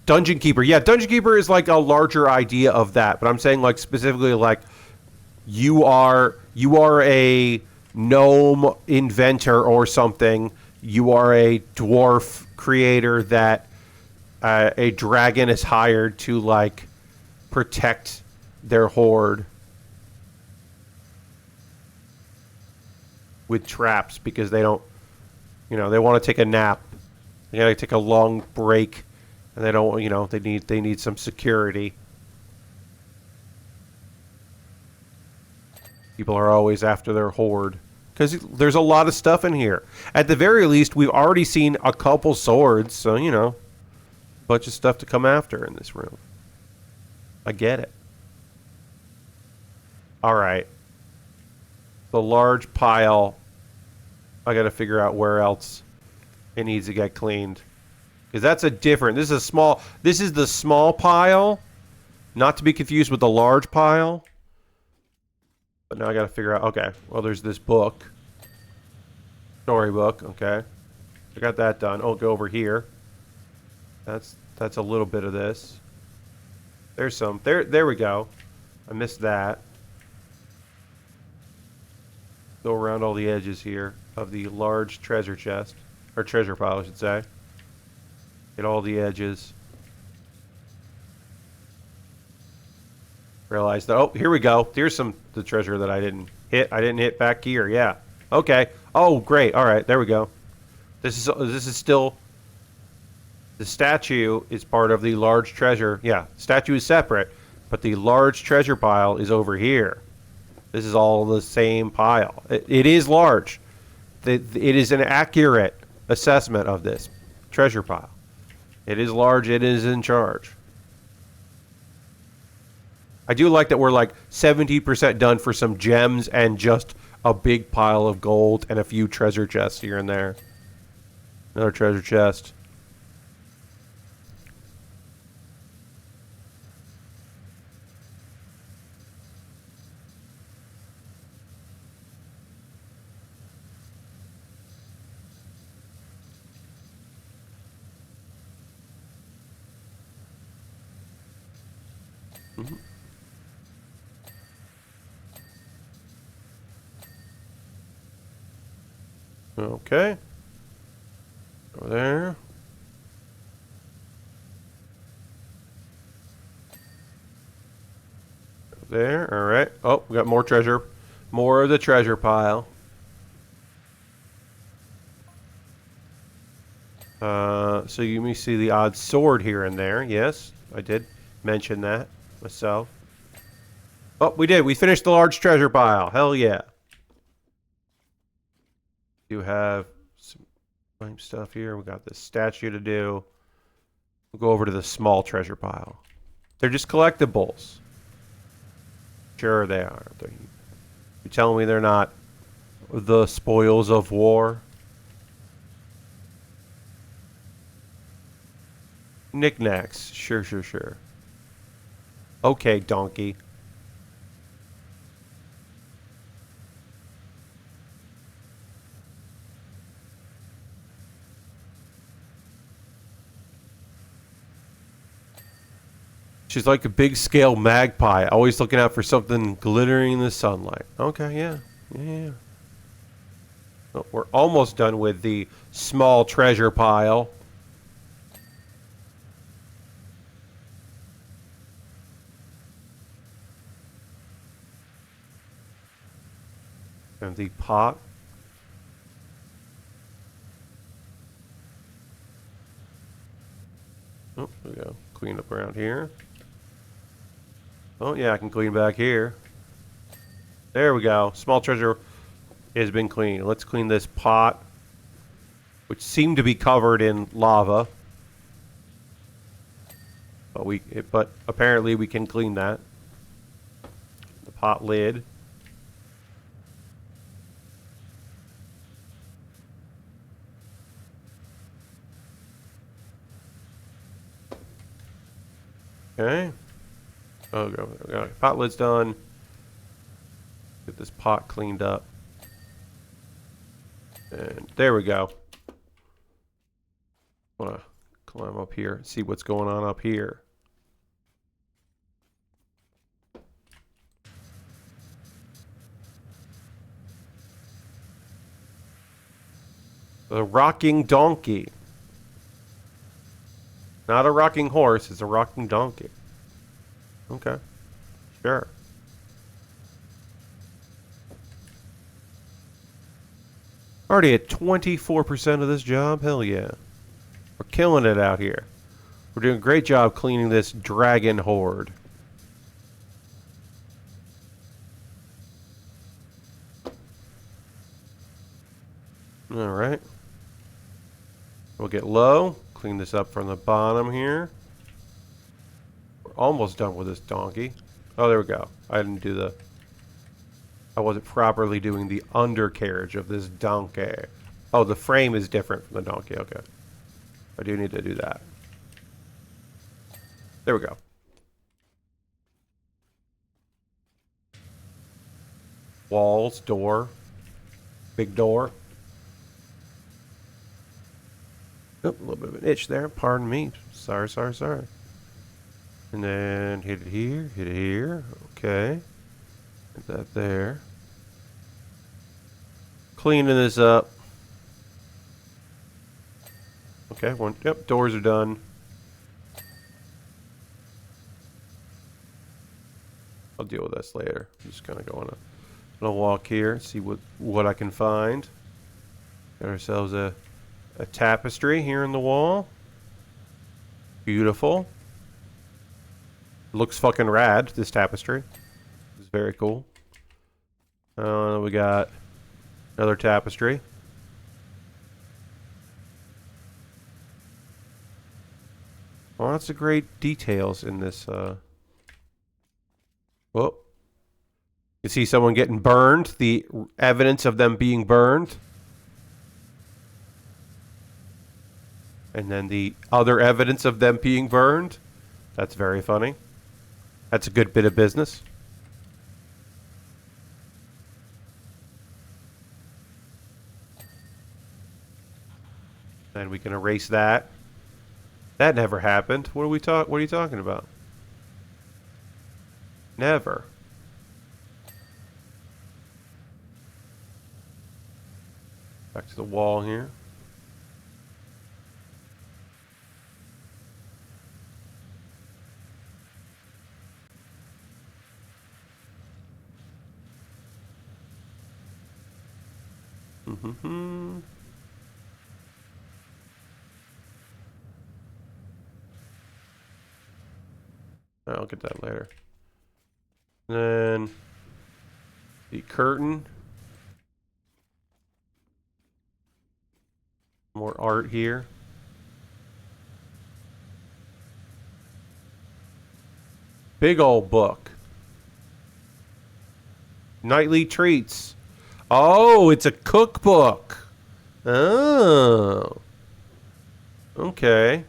Dungeon Keeper. Yeah, Dungeon Keeper is like a larger idea of that, but I'm saying like specifically like you are a gnome inventor or something. You are a dwarf creator that a dragon is hired to like protect their horde with traps because they don't, you know, they want to take a nap. They gotta take a long break, and they don't, you know, they need some security. People are always after their horde because there's a lot of stuff in here. At the very least, we've already seen a couple swords, so you know. Bunch of stuff to come after in this room. I get it. All right. The large pile. I got to figure out where else it needs to get cleaned. Because that's a different... This is a small... This is the small pile. Not to be confused with the large pile. But now I got to figure out... Okay. Well, there's this book. Storybook. Okay. I got that done. Oh, go over here. That's a little bit of this. There's some. There we go. I missed that. Go around all the edges here of the large treasure chest. Or treasure pile, I should say. Get all the edges. Realize that, oh, here we go. Here's the treasure that I didn't hit. I didn't hit back here, yeah. Okay. Oh, great. All right, there we go. This is still... The statue is part of the large treasure. Yeah, statue is separate, but the large treasure pile is over here. This is all the same pile. It is large. It is an accurate assessment of this treasure pile. It is large. It is in charge. I do like that we're like 70% done for some gems and just a big pile of gold and a few treasure chests here and there. Another treasure chest. Mm-hmm. Okay. Over there. There. All right. Oh, we got more treasure. More of the treasure pile. So you may see the odd sword here and there. Yes, I did mention that myself. Oh, we did. We finished the large treasure pile. Hell yeah. You have some stuff here. We got this statue to do. We'll go over to the small treasure pile. They're just collectibles. Sure they are. You telling me they're not the spoils of war? Knickknacks. Sure, sure, sure. Okay, donkey. She's like a big scale magpie, always looking out for something glittering in the sunlight. Okay, yeah. Yeah. Oh, we're almost done with the small treasure pile. And the pot. Oh, there we go. Clean up around here. Oh, yeah, I can clean back here. There we go. Small treasure has been cleaned. Let's clean this pot, which seemed to be covered in lava. But apparently we can clean that. The pot lid. Okay. Oh, go. Pot lid's done. Get this pot cleaned up. And there we go. I want to climb up here and see what's going on up here. The rocking donkey. Not a rocking horse, it's a rocking donkey. Okay. Sure. Already at 24% of this job? Hell yeah. We're killing it out here. We're doing a great job cleaning this dragon horde. Alright. We'll get low. Clean this up from the bottom here. We're almost done with this donkey. Oh, there we go. I wasn't properly doing the undercarriage of this donkey. Oh, the frame is different from the donkey. Okay. I do need to do that. There we go. Walls, door. Big door. Oh, a little bit of an itch there. Pardon me. Sorry. And then hit it here. Okay. Get that there. Cleaning this up. Okay, yep, doors are done. I'll deal with this later. I'm just kind of going to walk here, see what I can find. Got ourselves a tapestry here in the wall. Beautiful. Looks fucking rad, this tapestry. It's very cool. We got another tapestry. Lots of great details in this. Whoa. You see someone getting burned. The evidence of them being burned. And then the other evidence of them being burned. That's very funny. That's a good bit of business. And we can erase that. That never happened. What are you talking about? Never. Back to the wall here. I'll get that later. Then the curtain. More art here. Big old book. Nightly treats. Oh, it's a cookbook. Oh. Okay.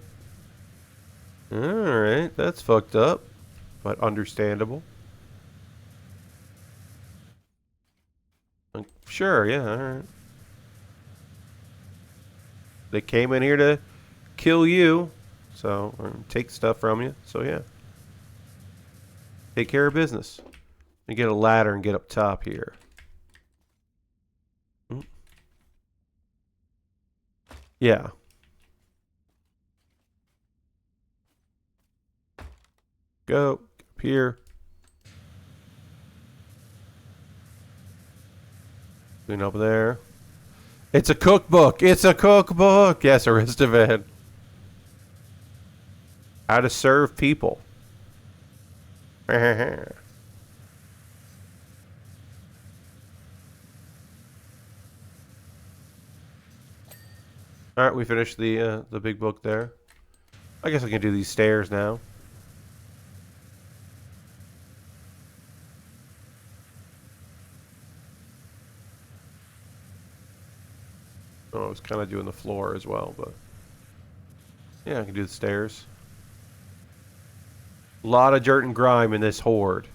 Alright, that's fucked up. But understandable. Sure, yeah, alright. They came in here to kill you. So, or take stuff from you. So, yeah. Take care of business. And get a ladder and get up top here. Yeah. Go up here. Clean up there. It's a cookbook. It's a cookbook. Yes, Aristovan. How to serve people. All right, we finished the big book there. I guess I can do these stairs now. Oh, I was kind of doing the floor as well, but yeah, I can do the stairs. A lot of dirt and grime in this horde.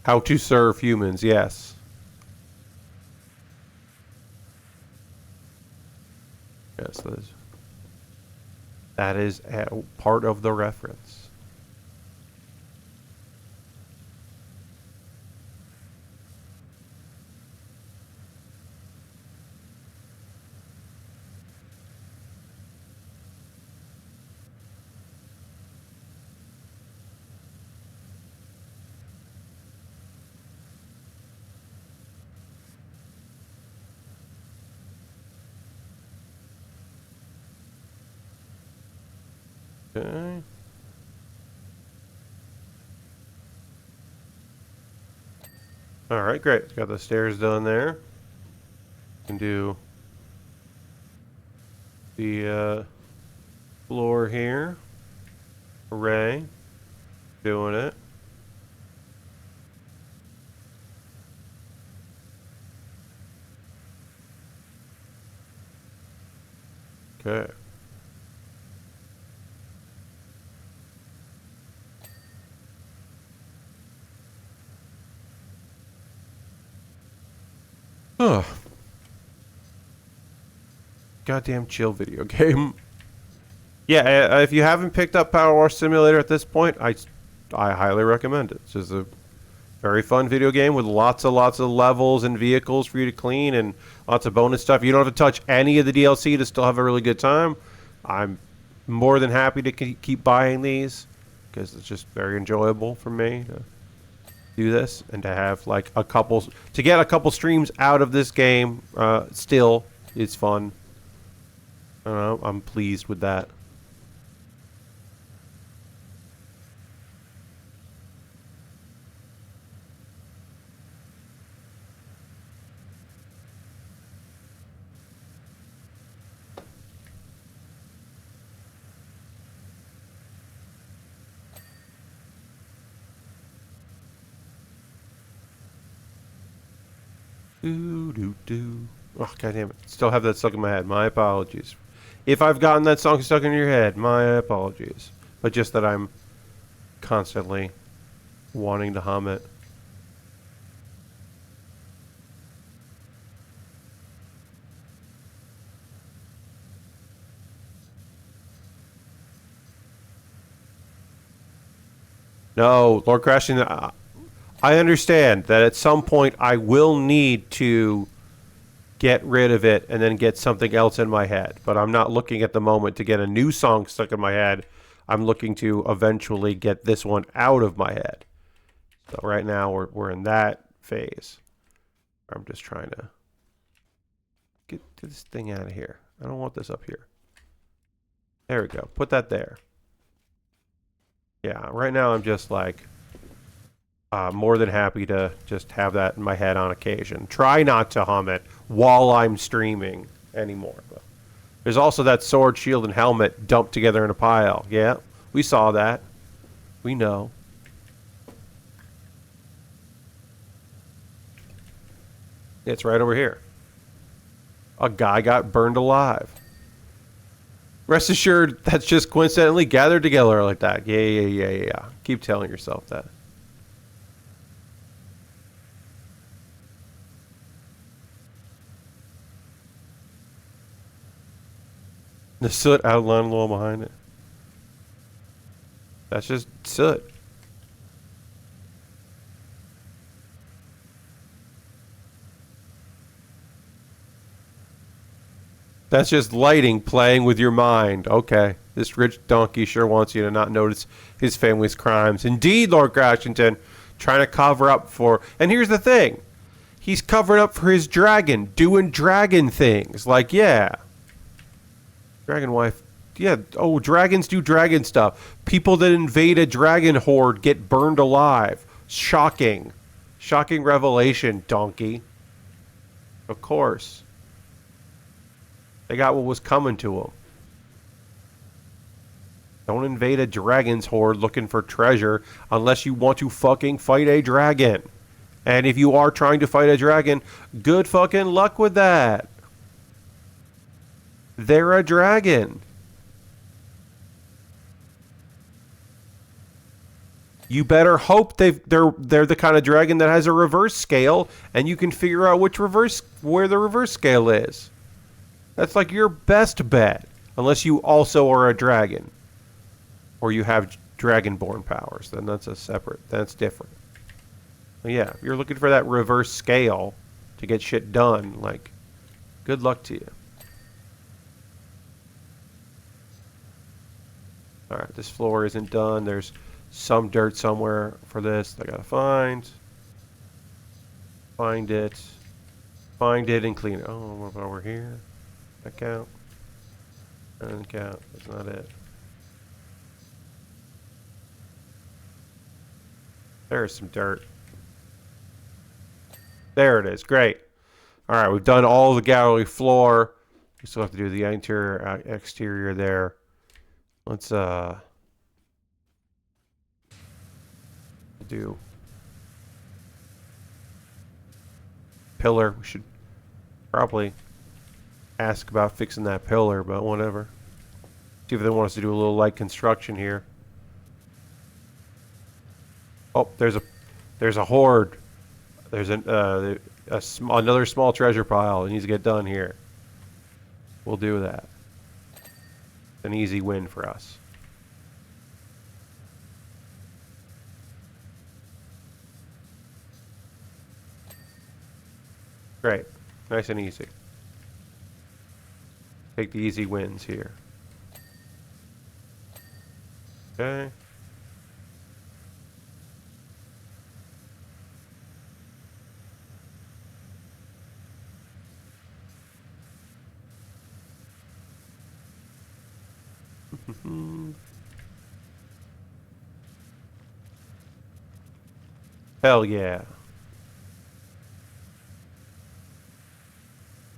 How to serve humans, yes. Yes, that is a part of the reference. Okay. All right, great. Got the stairs done there. Can do the floor here. Hooray. Doing it. Okay. Ugh. Goddamn chill video game. Yeah, if you haven't picked up PowerWash Simulator at this point, I highly recommend it. It's just a Very fun video game with lots of levels and vehicles for you to clean and lots of bonus stuff. You don't have to touch any of the DLC to still have a really good time. I'm more than happy to keep buying these because it's just very enjoyable for me to do this and to have like to get a couple streams out of this game. Still, it's fun. I don't know. I'm pleased with that. Oh, God damn it. Still have that stuck in my head. My apologies. If I've gotten that song stuck in your head, my apologies. But just that I'm constantly wanting to hum it. No, Lord Crashing, I understand that at some point I will need to get rid of it and then get something else in my head. But I'm not looking at the moment to get a new song stuck in my head. I'm looking to eventually get this one out of my head. So right now we're in that phase. I'm just trying to get this thing out of here. I don't want this up here. There we go. Put that there. Yeah, right now I'm just like more than happy to just have that in my head on occasion. Try not to hum it while I'm streaming anymore. But there's also that sword, shield, and helmet dumped together in a pile. Yeah, we saw that. We know. It's right over here. A guy got burned alive. Rest assured, that's just coincidentally gathered together like that. Yeah. Keep telling yourself that. The soot outlined a little behind it. That's just soot. That's just lighting playing with your mind. Okay. This rich donkey sure wants you to not notice his family's crimes. Indeed, Lord Grashington, trying to cover up for... And here's the thing. He's covering up for his dragon, doing dragon things. Like, yeah. Dragon wife. Yeah, oh, dragons do dragon stuff. People that invade a dragon horde get burned alive. Shocking. Shocking revelation, donkey. Of course. They got what was coming to them. Don't invade a dragon's horde looking for treasure unless you want to fucking fight a dragon. And if you are trying to fight a dragon, good fucking luck with that. They're a dragon. You better hope they're the kind of dragon that has a reverse scale, and you can figure out where the reverse scale is. That's like your best bet, unless you also are a dragon, or you have dragonborn powers. Then that's different. But yeah, if you're looking for that reverse scale to get shit done, like, good luck to you. All right, this floor isn't done. There's some dirt somewhere for this. I gotta find it, and clean it. Oh, what about over here? That count? That doesn't count. That's not it. There's some dirt. There it is. Great. All right, we've done all the gallery floor. We still have to do the interior, exterior there. Let's do pillar. We should probably ask about fixing that pillar, but whatever. See if they want us to do a little light construction here. Oh, there's a horde. There's another small treasure pile that needs to get done here. We'll do that. An easy win for us. Great. Nice and easy. Take the easy wins here. Okay. Hell yeah.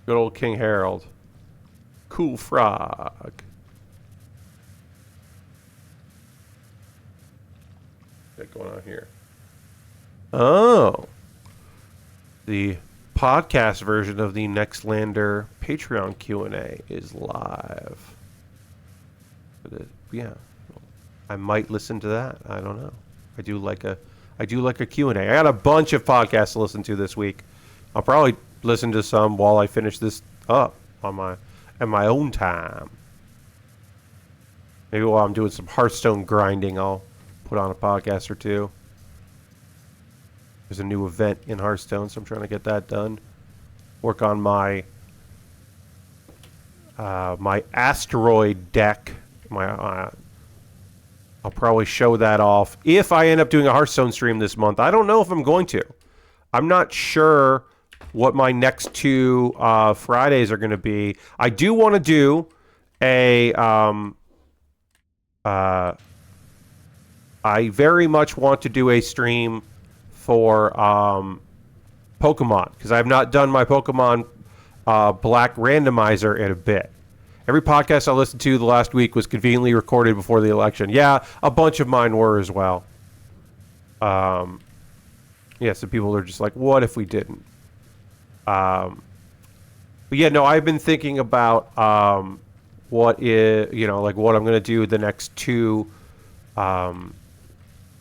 Good old King Harold. Cool frog. What's going on here? Oh. The podcast version of the Nextlander Patreon Q&A is live. Yeah. I might listen to that. I don't know. I do like a Q&A. I got a bunch of podcasts to listen to this week. I'll probably listen to some while I finish this up at my own time. Maybe while I'm doing some Hearthstone grinding, I'll put on a podcast or two. There's a new event in Hearthstone, so I'm trying to get that done. Work on my my asteroid deck. I'll probably show that off if I end up doing a Hearthstone stream this month. I don't know if I'm going to. I'm not sure what my next two Fridays are going to be. I do want to do a... I very much want to do a stream for Pokemon, because I have not done my Pokemon Black randomizer in a bit. Every podcast I listened to the last week was conveniently recorded before the election. Yeah, a bunch of mine were as well. Yeah, some people are just like, what if we didn't? But yeah, no, I've been thinking about what I'm going to do the next two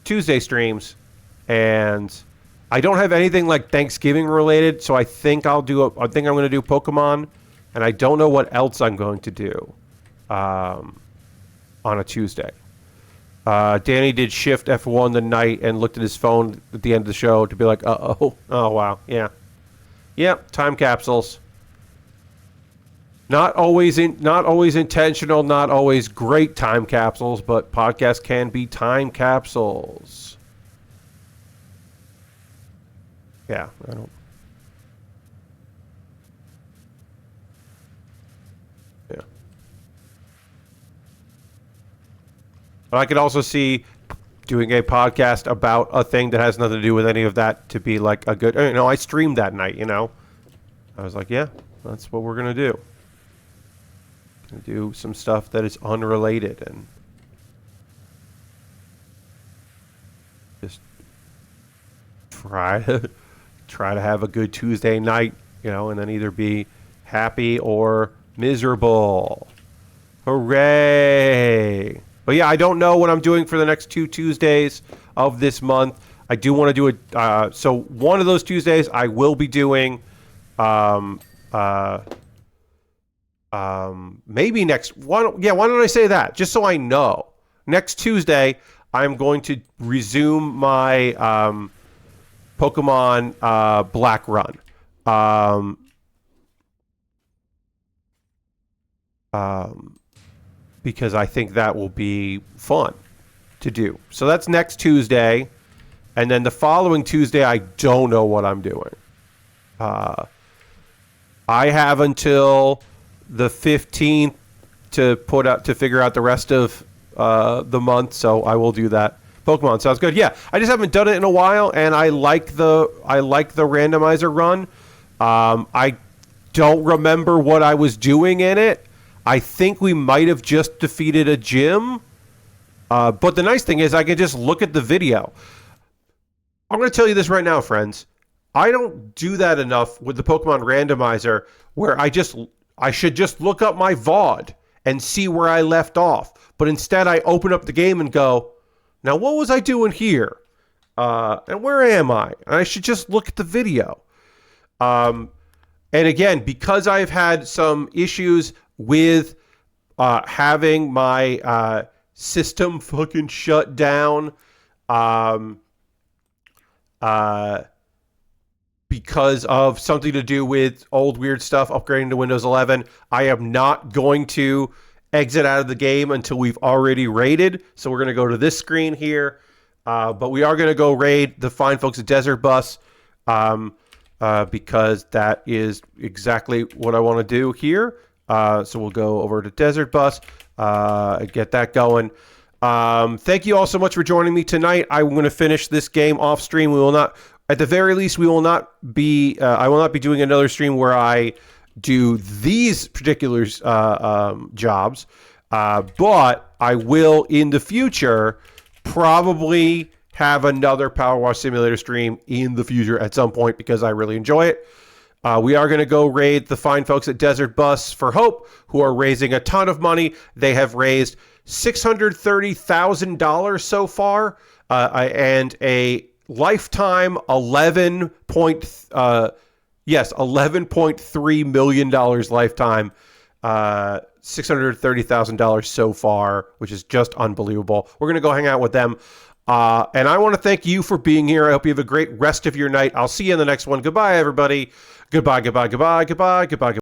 Tuesday streams, and I don't have anything like Thanksgiving related, so I think I think I'm going to do Pokemon, and I don't know what else I'm going to do on a Tuesday. Danny did Shift F1 the night and looked at his phone at the end of the show to be like, oh wow, yeah, time capsules. Not always intentional, not always great time capsules, but podcasts can be time capsules. Yeah, I don't. Yeah. But I could also see doing a podcast about a thing that has nothing to do with any of that to be like a good. I streamed that night. I was like, yeah, that's what we're gonna do. Do some stuff that is unrelated and just try to have a good Tuesday night, and then either be happy or miserable. Hooray! But yeah, I don't know what I'm doing for the next two Tuesdays of this month. I do want to do it. So one of those Tuesdays I will be doing. Maybe next one. Yeah, why don't I say that? Just so I know. Next Tuesday, I'm going to resume my Pokemon Black run. Because I think that will be fun to do. So that's next Tuesday. And then the following Tuesday, I don't know what I'm doing. I have until the 15th to figure out the rest of the month, so I will do that. Pokemon sounds good. Yeah, I just haven't done it in a while, and I like the randomizer run. I don't remember what I was doing in it. I think we might have just defeated a gym. But the nice thing is I can just look at the video. I'm going to tell you this right now, friends. I don't do that enough with the Pokemon randomizer, where I should just look up my VOD and see where I left off. But instead, I open up the game and go, now what was I doing here? And where am I? And I should just look at the video. And again, because I've had some issues with having my system fucking shut down, because because of something to do with old weird stuff upgrading to Windows 11. I am not going to exit out of the game until we've already raided. So we're going to go to this screen here. But we are going to go raid the fine folks at Desert Bus because that is exactly what I want to do here. So we'll go over to Desert Bus, get that going. Thank you all so much for joining me tonight. I'm going to finish this game off stream. We will not, at the very least, we will not be, I will not be doing another stream where I do these particular jobs, but I will in the future probably have another PowerWash Simulator stream in the future at some point because I really enjoy it. We are going to go raid the fine folks at Desert Bus for Hope, who are raising a ton of money. They have raised $630,000 so far, and a lifetime $11.3 million lifetime, $630,000 so far, which is just unbelievable. We're going to go hang out with them. And I want to thank you for being here. I hope you have a great rest of your night. I'll see you in the next one. Goodbye, everybody. Goodbye, goodbye, goodbye, goodbye, goodbye, goodbye.